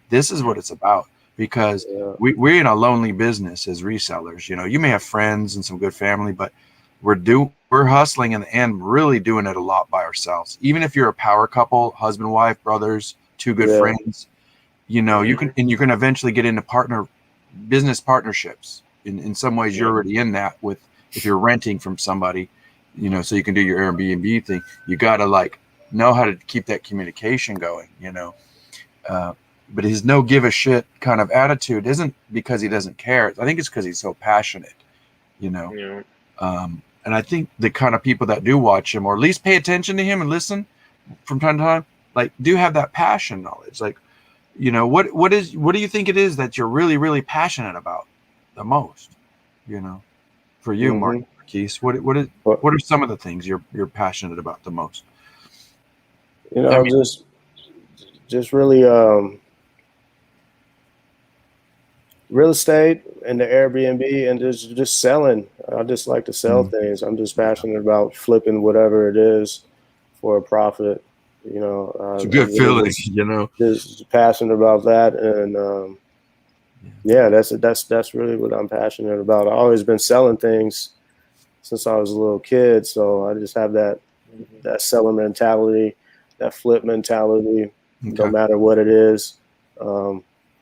Speaker 2: This is what it's about, because we're in a lonely business as resellers. You may have friends and some good family, but we're hustling and really doing it a lot by ourselves. Even if you're a power couple, husband, wife, brothers, two good friends, you can eventually get into business partnerships. In some ways, you're already in that if you're renting from somebody, so you can do your Airbnb thing. You got to know how to keep that communication going, but his no give a shit kind of attitude isn't because he doesn't care. I think it's because he's so passionate, and I think the kind of people that do watch him, or at least pay attention to him and listen from time to time, do have that passion knowledge. What do you think it is that you're really, really passionate about the most? For you, Marques, what are some of the things you're passionate about the most?
Speaker 3: Just really real estate and the Airbnb, and just selling. I just like to sell things. I'm just passionate about flipping whatever it is for a profit.
Speaker 2: It's a good feeling.
Speaker 3: Just passionate about that, and that's really what I'm passionate about. I've always been selling things since I was a little kid, so I just have that seller mentality, that flip mentality, no matter what it is.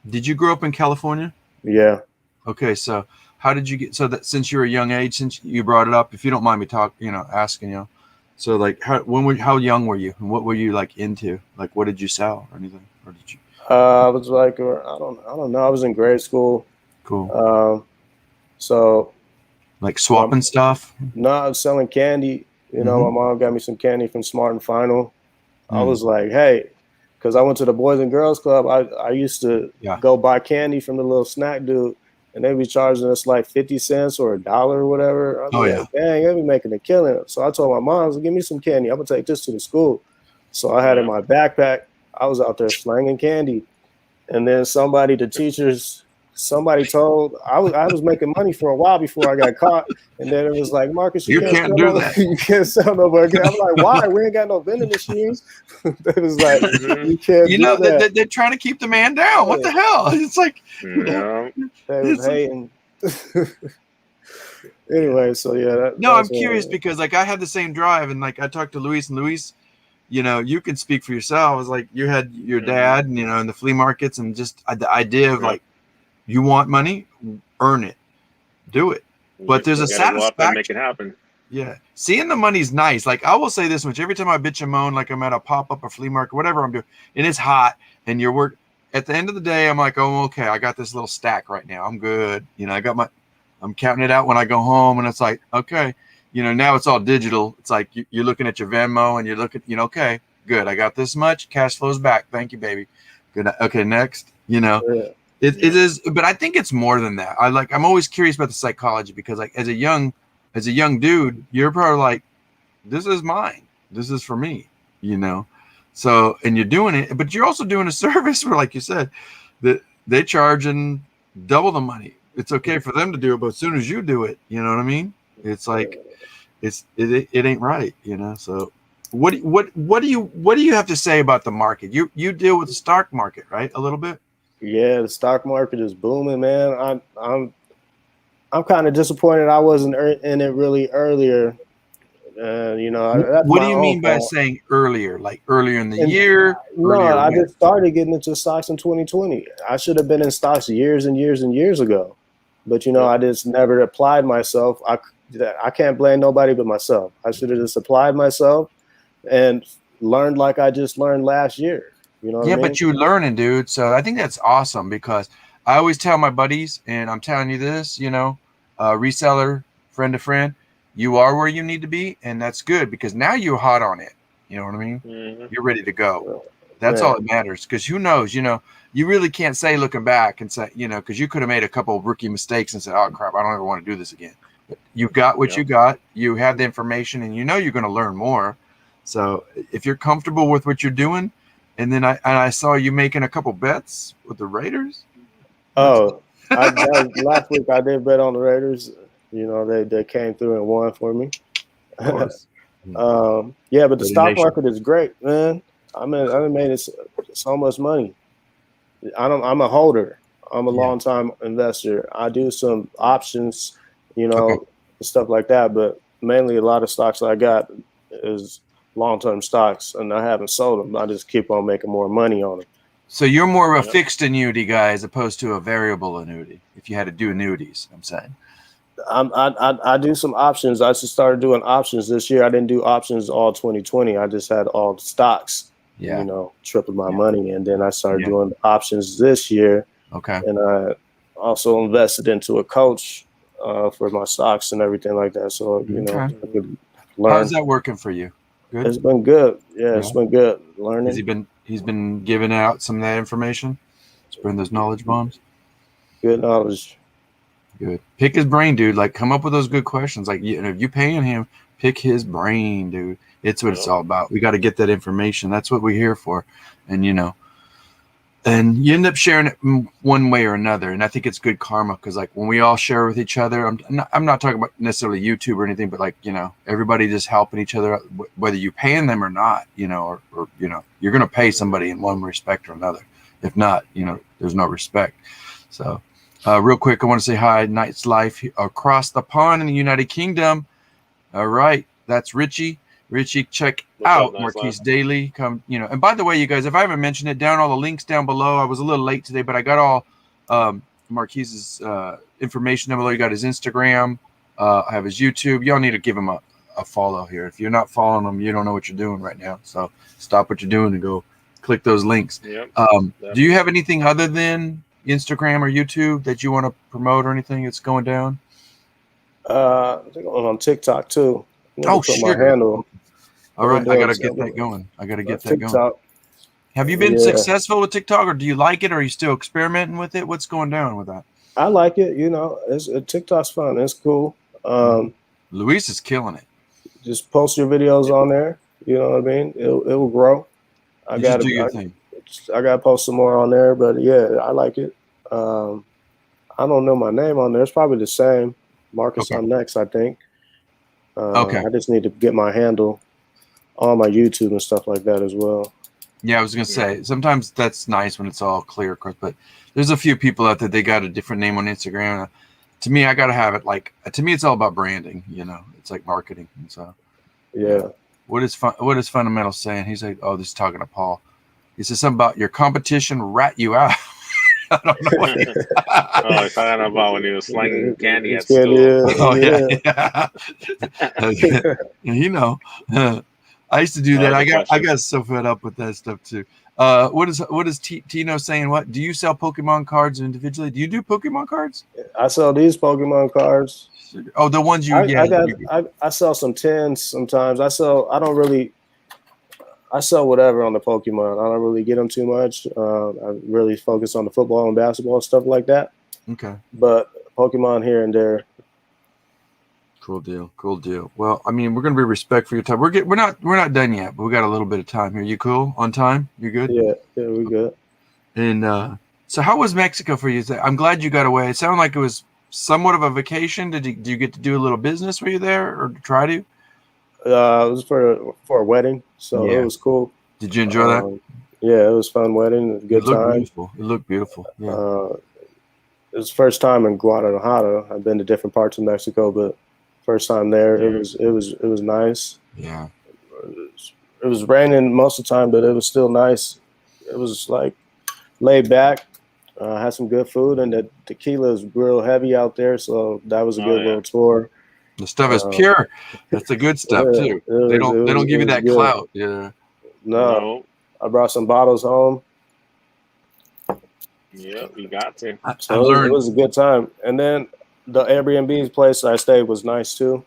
Speaker 2: Did you grow up in California?
Speaker 3: Yeah.
Speaker 2: Okay, so how did you get, so that since you were a young age, since you brought it up, if you don't mind me asking, so how young were you, and what were you into? What did you sell or anything, or did you?
Speaker 3: I was I don't know. I was in grade school.
Speaker 2: Cool.
Speaker 3: So
Speaker 2: swapping stuff?
Speaker 3: No, I was selling candy. My mom got me some candy from Smart and Final. I was like, hey, because I went to the Boys and Girls Club. I used to go buy candy from the little snack dude, and they'd be charging us 50 cents or $1 or whatever. I was like, dang, they'd be making a killing. So I told my mom, give me some candy. I'm going to take this to the school. So I had in my backpack. I was out there slanging candy. And then somebody told, I was making money for a while before I got caught. And then it was like, Marques, you can't do that. You can't sell no more. I'm like, why? We ain't got no vending machines. It was like, you can't do that.
Speaker 2: They're trying to keep the man down. What the hell? It's like,
Speaker 3: they was hating. Anyway, so yeah.
Speaker 2: No, I'm curious because like I had the same drive, and like I talked to Luis, and Luis, you know, you can speak for yourself. It's like you had your dad, and, you know, in the flea markets, and just the idea of like, you want money, earn it, do it. But there's a satisfaction.
Speaker 1: Make it happen.
Speaker 2: Yeah, seeing the money's nice. Like I will say this much: every time I bitch and moan, like I'm at a pop up or flea market, whatever I'm doing, and it's hot, and you're work. At the end of the day, I'm like, oh, okay, I got this little stack right now. I'm good. You know, I'm counting it out when I go home, and it's like, okay, you know, now it's all digital. It's like you're looking at your Venmo, and you're looking, you know, okay, good. I got this much. Cash flows back. Thank you, baby. Good. Okay, next. You know, it is, but I think it's more than that. I'm always curious about the psychology because, like, as a young dude, you're probably like, this is mine. This is for me. You know. So, and you're doing it, but you're also doing a service where, like you said, that they charge and double the money. It's okay for them to do it, but as soon as you do it, you know what I mean? It's like, it ain't right, you know? So what do you have to say about the market? You deal with the stock market, right? A little bit.
Speaker 3: Yeah. The stock market is booming, man. I'm kind of disappointed I wasn't in it really earlier. You know,
Speaker 2: what do you mean by saying earlier? Like earlier in the year?
Speaker 3: No, I just started getting into stocks in 2020. I should have been in stocks years and years and years ago, but you know, I just never applied myself. I can't blame nobody but myself. I should have just applied myself and learned like I just learned last year. You know what I mean?
Speaker 2: But you're learning, dude. So I think that's awesome because I always tell my buddies, and I'm telling you this, you know, reseller, friend to friend. You are where you need to be, and that's good because now you're hot on it. You know what I mean? Mm-hmm. You're ready to go. That's all that matters because who knows? You know, you really can't say looking back and say, you know, because you could have made a couple of rookie mistakes and said, oh, crap, I don't ever want to do this again. But you got what you got. You have the information, and you know you're going to learn more. So if you're comfortable with what you're doing, and then I saw you making a couple bets with the Raiders.
Speaker 3: Oh, last week I did bet on the Raiders. You know, they came through and won for me. Yeah, but the stock market is great, man. I made it so much money. I'm a holder. I'm a long-time investor. I do some options, you know, stuff like that. But mainly a lot of stocks I got is long-term stocks, and I haven't sold them. I just keep on making more money on them.
Speaker 2: So you're more of a fixed annuity guy as opposed to a variable annuity. If you had to do annuities, I'm saying.
Speaker 3: I do some options. I just started doing options this year. I didn't do options all 2020. I just had all the stocks, you know, tripled my money. And then I started doing options this year. Okay. And I also invested into a coach for my stocks and everything like that. So, you know, I could learn.
Speaker 2: How's that working for you? Good?
Speaker 3: It's been good. Yeah, it's been good. Learning.
Speaker 2: He's been giving out some of that information, spreading those knowledge bombs.
Speaker 3: Good knowledge.
Speaker 2: Good. Pick his brain, dude. Like, come up with those good questions. Like, you know, if you're paying him, pick his brain, dude. It's what it's all about. We got to get that information. That's what we're here for. And, you know, and you end up sharing it one way or another. And I think it's good karma because, like, when we all share with each other, I'm not talking about necessarily YouTube or anything, but, like, you know, everybody just helping each other, whether you're paying them or not, you know, or you know, you're going to pay somebody in one respect or another. If not, you know, there's no respect. So, real quick, I want to say hi, Night's Life across the pond in the United Kingdom. All right, that's Richie. Richie, check out Marques Dailey. Come, you know. And by the way, you guys, if I haven't mentioned it, down all the links down below. I was a little late today, but I got all Marques's information down below. You got his Instagram. I have his YouTube. Y'all need to give him a follow here. If you're not following him, you don't know what you're doing right now. So stop what you're doing and go click those links. Yep. Do you have anything other than Instagram or YouTube that you want to promote or anything that's going down?
Speaker 3: I think I'm on TikTok too.
Speaker 2: Oh, shit. My handle. All right, I gotta get that going. Have you been successful with TikTok, or do you like it, or are you still experimenting with it? What's going down with that?
Speaker 3: I like it. You know, TikTok's fun. It's cool.
Speaker 2: Luis is killing it.
Speaker 3: Just post your videos on there. You know what I mean? It will grow. I got to post some more on there, but yeah, I like it. I don't know my name on there. It's probably the same. Marques on next, I think. I just need to get my handle on my YouTube and stuff like that as well.
Speaker 2: Yeah, I was gonna say sometimes that's nice when it's all clear, but there's a few people out there they got a different name on Instagram. to me, I got to have it. Like, to me, it's all about branding, it's like marketing. And so,
Speaker 3: Yeah.
Speaker 2: What is Fundamental saying? He's like, oh, this is talking to Paul. He says something about your competition rat you out. I don't know what
Speaker 1: he's talking about when he was slinging candy at
Speaker 3: school.
Speaker 1: school.
Speaker 2: I used to do that. I got so fed up with that stuff too. What is Tino saying? What do you sell Pokemon cards individually? Do you do Pokemon cards?
Speaker 3: I sell these Pokemon cards.
Speaker 2: Oh, the ones
Speaker 3: I sell some tins sometimes. I sell whatever on the Pokemon. I don't really get them too much. I really focus on the football and basketball stuff like that.
Speaker 2: Okay.
Speaker 3: But Pokemon here and there.
Speaker 2: Cool deal. Well, I mean, we're gonna be respectful of your time. We're not done yet, but we got a little bit of time here. You cool on time? You good?
Speaker 3: Yeah, we're good.
Speaker 2: And so, how was Mexico for you? I'm glad you got away. It sounded like it was somewhat of a vacation. Did you get to do a little business while you there, or try to?
Speaker 3: It was for a wedding, so it was cool.
Speaker 2: Did you enjoy that?
Speaker 3: Yeah, it was a fun wedding. Good time.
Speaker 2: Beautiful. It looked beautiful. Yeah.
Speaker 3: It was the first time in Guadalajara. I've been to different parts of Mexico, but first time there, it was nice.
Speaker 2: Yeah.
Speaker 3: It was raining most of the time, but it was still nice. It was like laid back. Had some good food, and the tequila is real heavy out there, so that was a good little tour.
Speaker 2: The stuff is pure. That's the good stuff too. They don't give you that clout. Yeah.
Speaker 3: No, I brought some bottles home.
Speaker 1: Yeah, you got to.
Speaker 3: So it was a good time. And then the Airbnb place I stayed was nice too.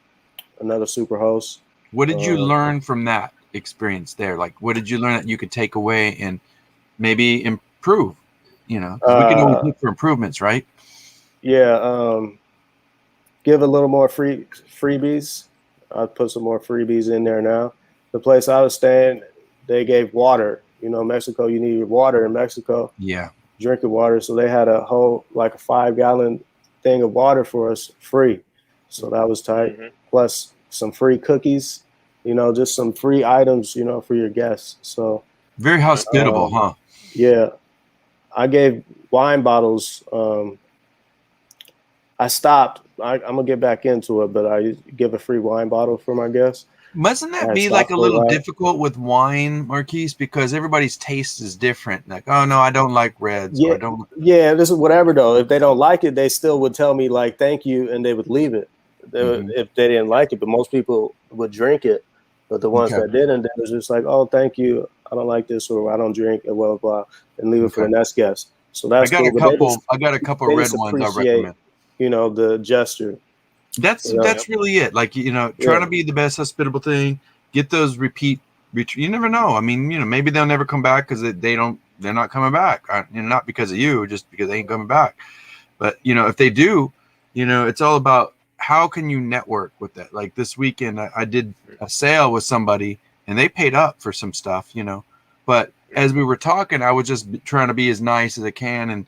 Speaker 3: Another super host.
Speaker 2: What did you learn from that experience there? Like, what did you learn that you could take away and maybe improve? We can always look for improvements, right?
Speaker 3: Yeah. Give a little more freebies. I'll put some more freebies in there now. The place I was staying, they gave water. Mexico, you need water in Mexico.
Speaker 2: Yeah.
Speaker 3: Drinking water. So they had a whole, like a 5-gallon thing of water for us free. So that was tight. Mm-hmm. Plus some free cookies, just some free items, for your guests. So
Speaker 2: very hospitable, huh?
Speaker 3: Yeah. I gave wine bottles. I stopped. I'm gonna get back into it, but I give a free wine bottle for my guests.
Speaker 2: Mustn't that be like a little difficult with wine, Marques? Because everybody's taste is different. Like, oh no, I don't like reds.
Speaker 3: Yeah,
Speaker 2: or I don't.
Speaker 3: Yeah, this is whatever though. If they don't like it, they still would tell me like thank you, and they would leave it if they didn't like it. But most people would drink it. But the ones that didn't, it was just like, oh, thank you. I don't like this, or I don't drink, and blah blah, and leave it for the next guest. So that's
Speaker 2: I got a couple red ones I recommend.
Speaker 3: The gesture.
Speaker 2: That's really it. Like, trying to be the best hospitable thing. Get those repeat. You never know. I mean, maybe they'll never come back because they're not coming back. Not because of you, just because they ain't coming back. But if they do, it's all about how can you network with that. Like this weekend, I did a sale with somebody and they paid up for some stuff, But as we were talking, I was just trying to be as nice as I can,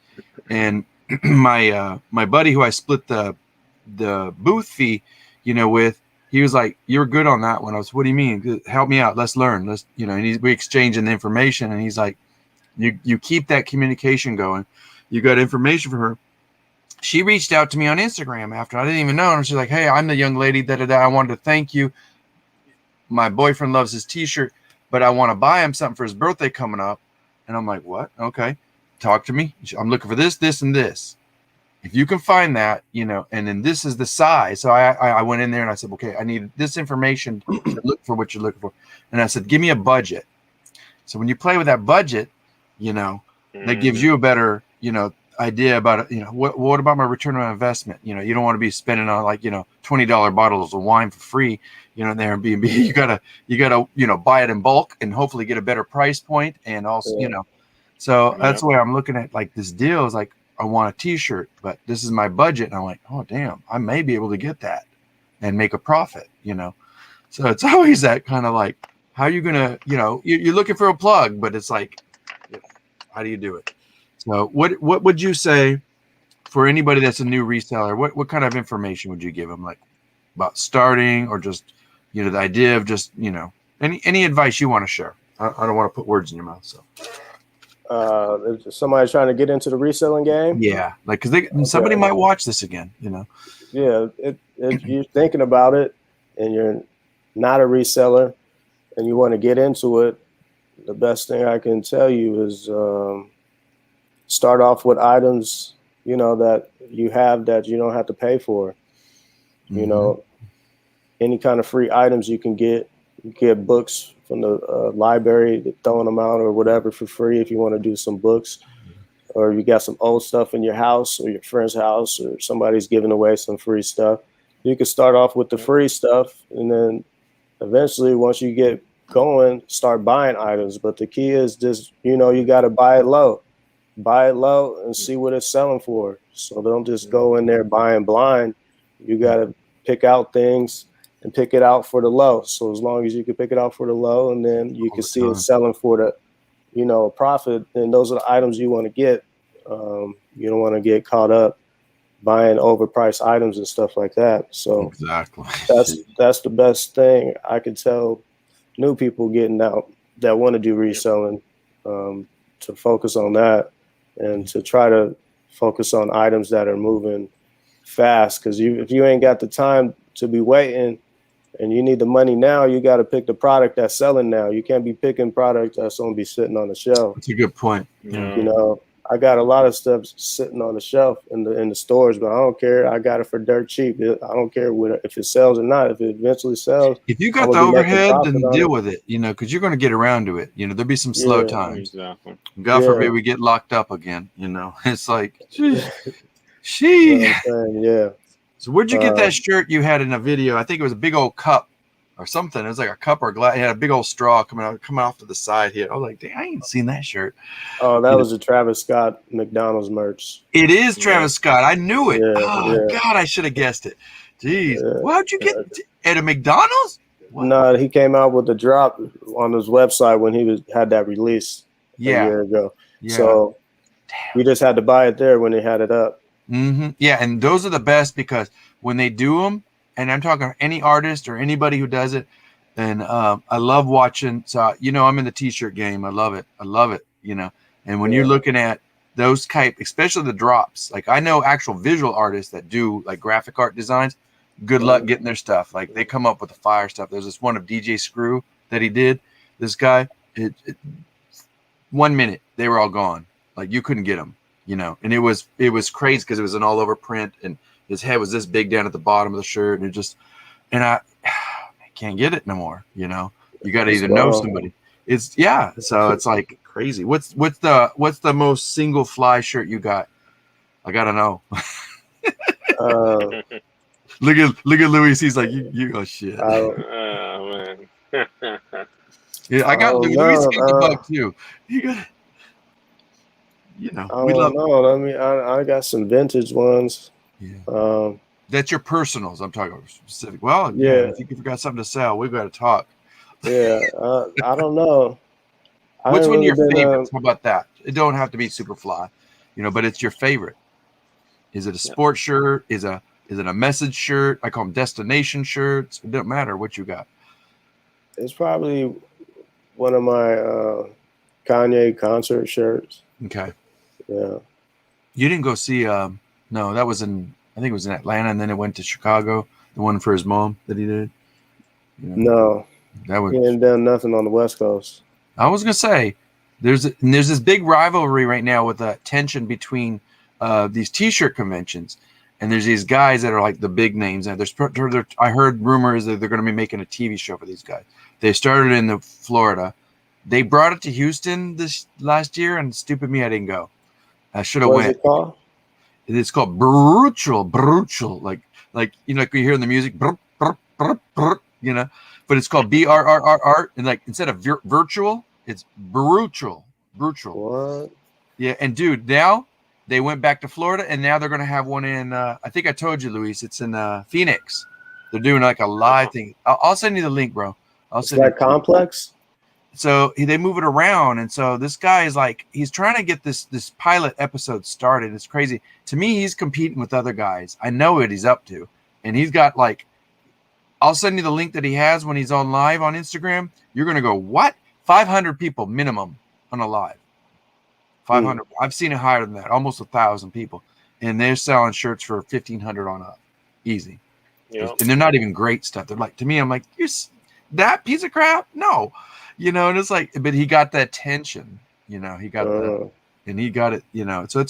Speaker 2: and my buddy who I split the booth fee, with, he was like, "You're good on that one." I was, "What do you mean? Help me out. Let's learn. Let's, and we exchanging the information, and he's like, "You keep that communication going. You got information for her." She reached out to me on Instagram after I didn't even know, and she's like, "Hey, I'm the young lady that I wanted to thank you. My boyfriend loves his T-shirt, but I want to buy him something for his birthday coming up." And I'm like, "What? Okay, talk to me. I'm looking for this, this, and this. If you can find that, and then this is the size." So I went in there and I said, "Okay, I need this information to look for what you're looking for." And I said, "Give me a budget." So when you play with that budget, that gives you a better, idea about it. What about my return on investment? You don't want to be spending on like, $20 bottles of wine for free, in the Airbnb. You gotta, buy it in bulk and hopefully get a better price point. And also, so that's the way I'm looking at like this deal is like, I want a T-shirt, but this is my budget. And I'm like, oh damn, I may be able to get that and make a profit, So it's always that kind of like, how are you gonna, you're looking for a plug, but it's like, how do you do it? So what would you say for anybody that's a new reseller? What kind of information would you give them, like about starting or just, the idea of just, any advice you want to share? I don't want to put words in your mouth. So
Speaker 3: If somebody's trying to get into the reselling game,
Speaker 2: Yeah, like because somebody might watch this again, you know.
Speaker 3: Yeah, if you're thinking about it and you're not a reseller and you want to get into it, the best thing I can tell you is start off with items, that you have that you don't have to pay for.
Speaker 2: Mm-hmm.
Speaker 3: You know, any kind of free items you can get. You get books from the library, throwing them out or whatever for free if you want to do some books. Or you got some old stuff in your house or your friend's house or somebody's giving away some free stuff. You can start off with the free stuff and then eventually once you get going, start buying items. But the key is just, you got to buy it low and see what it's selling for. So don't just go in there buying blind. You got to pick out things and pick it out for the low. So as long as you can pick it out for the low and then you can see it selling for the, a profit, then those are the items you want to get. You don't want to get caught up buying overpriced items and stuff like that. So
Speaker 2: exactly,
Speaker 3: that's the best thing I could tell new people getting out that want to do reselling, to focus on that and to try to focus on items that are moving fast. Because if you ain't got the time to be waiting and you need the money now, you got to pick the product that's selling now. You can't be picking product that's going to be sitting on the shelf.
Speaker 2: That's a good point.
Speaker 3: Yeah. I got a lot of stuff sitting on the shelf in the stores, but I don't care. I got it for dirt cheap. I don't care if it sells or not. If it eventually sells,
Speaker 2: if you got the overhead, then deal with it. Because you're going to get around to it. There'll be some slow times.
Speaker 1: Exactly.
Speaker 2: God forbid we get locked up again. It's like, she.
Speaker 3: Yeah.
Speaker 2: So where'd you get that shirt you had in a video? I think it was a big old cup or something. It was like a cup or a glass. It had a big old straw coming off to the side here. I was like, dang, I ain't seen that shirt.
Speaker 3: Oh, that was a Travis Scott McDonald's merch.
Speaker 2: It is Travis Scott. I knew it. God, I should have guessed it. Jeez. How'd you get at a McDonald's? What?
Speaker 3: No, he came out with the drop on his website when he had that release a year ago. Yeah. So we just had to buy it there when they had it up.
Speaker 2: Mm-hmm. Yeah, and those are the best because when they do them, and I'm talking any artist or anybody who does it, and I love watching. So I'm in the t-shirt game. I love it. And when you're looking at those type, especially the drops, like I know actual visual artists that do like graphic art designs. Good luck getting their stuff. Like they come up with the fire stuff. There's this one of DJ Screw that he did. This guy, 1 minute they were all gone. Like you couldn't get them. And it was crazy because it was an all over print and his head was this big down at the bottom of the shirt and I can't get it no more. You got to either know somebody. So it's like crazy. What's the most single fly shirt you got? I gotta know. Look at Louis. He's like you oh shit.
Speaker 1: Oh man.
Speaker 2: Yeah, I got Louis the bug too. You got.
Speaker 3: I don't know. I mean, I got some vintage ones.
Speaker 2: Yeah. That's your personals. I'm talking about specific. Well, yeah. If you forgot something to sell, we've got to talk.
Speaker 3: Yeah. I don't know.
Speaker 2: Which one your favorites? How about that? It don't have to be super fly, but it's your favorite. Is it a sports shirt? Is it a message shirt? I call them destination shirts. It doesn't matter what you got.
Speaker 3: It's probably one of my Kanye concert shirts.
Speaker 2: Okay.
Speaker 3: Yeah.
Speaker 2: You didn't go see no, that was I think it was in Atlanta and then it went to Chicago, the one for his mom that he did.
Speaker 3: No. He ain't done nothing on the West Coast.
Speaker 2: I was gonna say there's this big rivalry right now with the tension between these t-shirt conventions and there's these guys that are like the big names and I heard rumors that they're going to be making a TV show for these guys. They started in Florida. They brought it to Houston this last year, and stupid me, I didn't go. I should have went.
Speaker 3: What is it called?
Speaker 2: It's called Brutal, like like you hear in the music, but it's called BRRR, and like instead of virtual, it's brutal.
Speaker 3: What?
Speaker 2: Yeah, and dude, now they went back to Florida, and now they're gonna have one in. I think I told you, Luis, it's in Phoenix. They're doing like a live thing. I'll send you the link, bro.
Speaker 3: It's that complex.
Speaker 2: So they move it around, and so this guy is like he's trying to get this pilot episode started. It's crazy to me. He's competing with other guys. I know what he's up to, and he's got like. I'll send you the link that he has when he's on live on Instagram. You're gonna go what? 500 people minimum on a live. 500. I've seen it higher than that, almost 1,000 people, and they're selling shirts for 1,500 on up, easy. And they're not even great stuff. They're like, to me, I'm like, that piece of crap? No, and it's like, but he got that tension, he got that, and he got it, so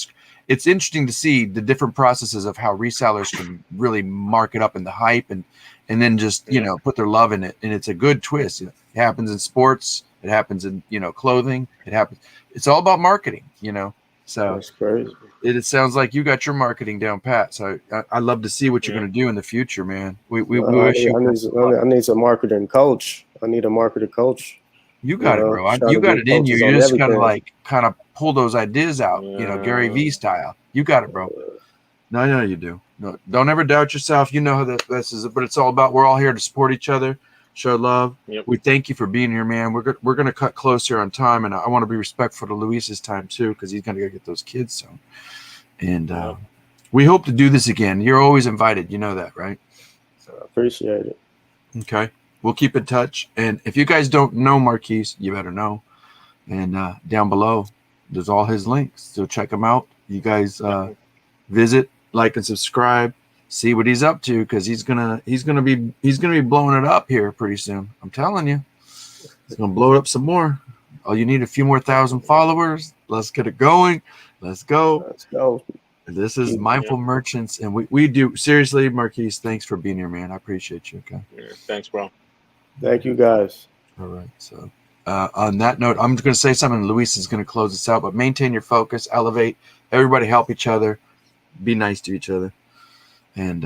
Speaker 2: it's interesting to see the different processes of how resellers can really mark it up in the hype and then just, put their love in it. And it's a good twist. It happens in sports. It happens in, clothing. It's all about marketing, so
Speaker 3: that's crazy.
Speaker 2: It sounds like you got your marketing down pat. So I love to see what you're going to do in the future, man. We wish you.
Speaker 3: I need a marketing coach. I need a marketing coach.
Speaker 2: You got it, bro. You got it in you. You just got to kind of pull those ideas out, Gary Vee style. You got it, bro. No, I know you do. No, don't ever doubt yourself. You know that this is, but it's all about. We're all here to support each other, show love. Yep. We thank you for being here, man. We're going to cut close here on time, and I want to be respectful to Luis's time too, because he's going to go get those kids soon. And we hope to do this again. You're always invited. You know that, right?
Speaker 3: So I appreciate it.
Speaker 2: Okay. We'll keep in touch. And if you guys don't know Marques, you better know. And down below, there's all his links. So check him out. You guys visit, like, and subscribe. See what he's up to, because he's gonna be blowing it up here pretty soon. I'm telling you, he's gonna blow it up some more. Oh, you need a few more 1,000 followers. Let's get it going. Let's go.
Speaker 3: Let's go.
Speaker 2: This is Mindful Merchants, and we do seriously, Marques. Thanks for being here, man. I appreciate you. Okay.
Speaker 1: Yeah, thanks, bro.
Speaker 3: Thank you, guys.
Speaker 2: All right. So, on that note, I'm going to say something. Luis is going to close this out, but maintain your focus, elevate. Everybody help each other. Be nice to each other, and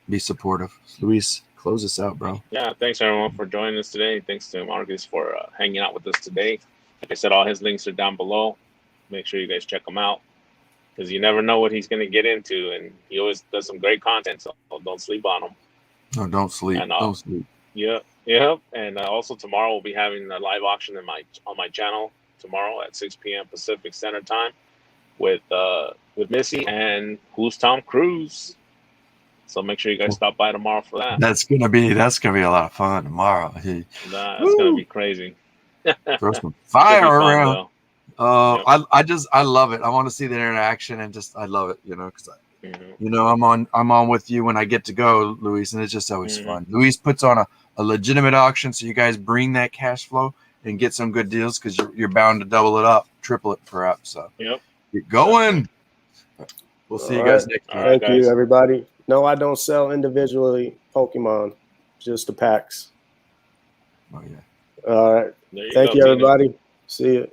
Speaker 2: be supportive. Luis, close this out, bro.
Speaker 1: Yeah. Thanks everyone for joining us today. Thanks to Marques for hanging out with us today. Like I said, all his links are down below. Make sure you guys check him out, because you never know what he's going to get into, and he always does some great content. So don't sleep on him.
Speaker 2: No, don't sleep. And, don't sleep.
Speaker 1: Yeah. And also tomorrow we'll be having a live auction on my channel tomorrow at 6 p.m. Pacific Standard Time with Missy and Who's Tom Cruise. So make sure you guys stop by tomorrow for that.
Speaker 2: That's gonna be a lot of fun tomorrow.
Speaker 1: It's gonna be crazy.
Speaker 2: Throw some fire around. I love it. I want to see the interaction, and I love it, because I'm on with you when I get to go, Luis, and it's just always fun. Luis puts on a legitimate auction, so you guys bring that cash flow and get some good deals, because you're bound to double it up, triple it perhaps. So get going. We'll see you guys next time.
Speaker 3: Thank you, everybody. No, I don't sell individually Pokemon, just the packs.
Speaker 2: Oh yeah.
Speaker 3: All right. Thank you, everybody. See you.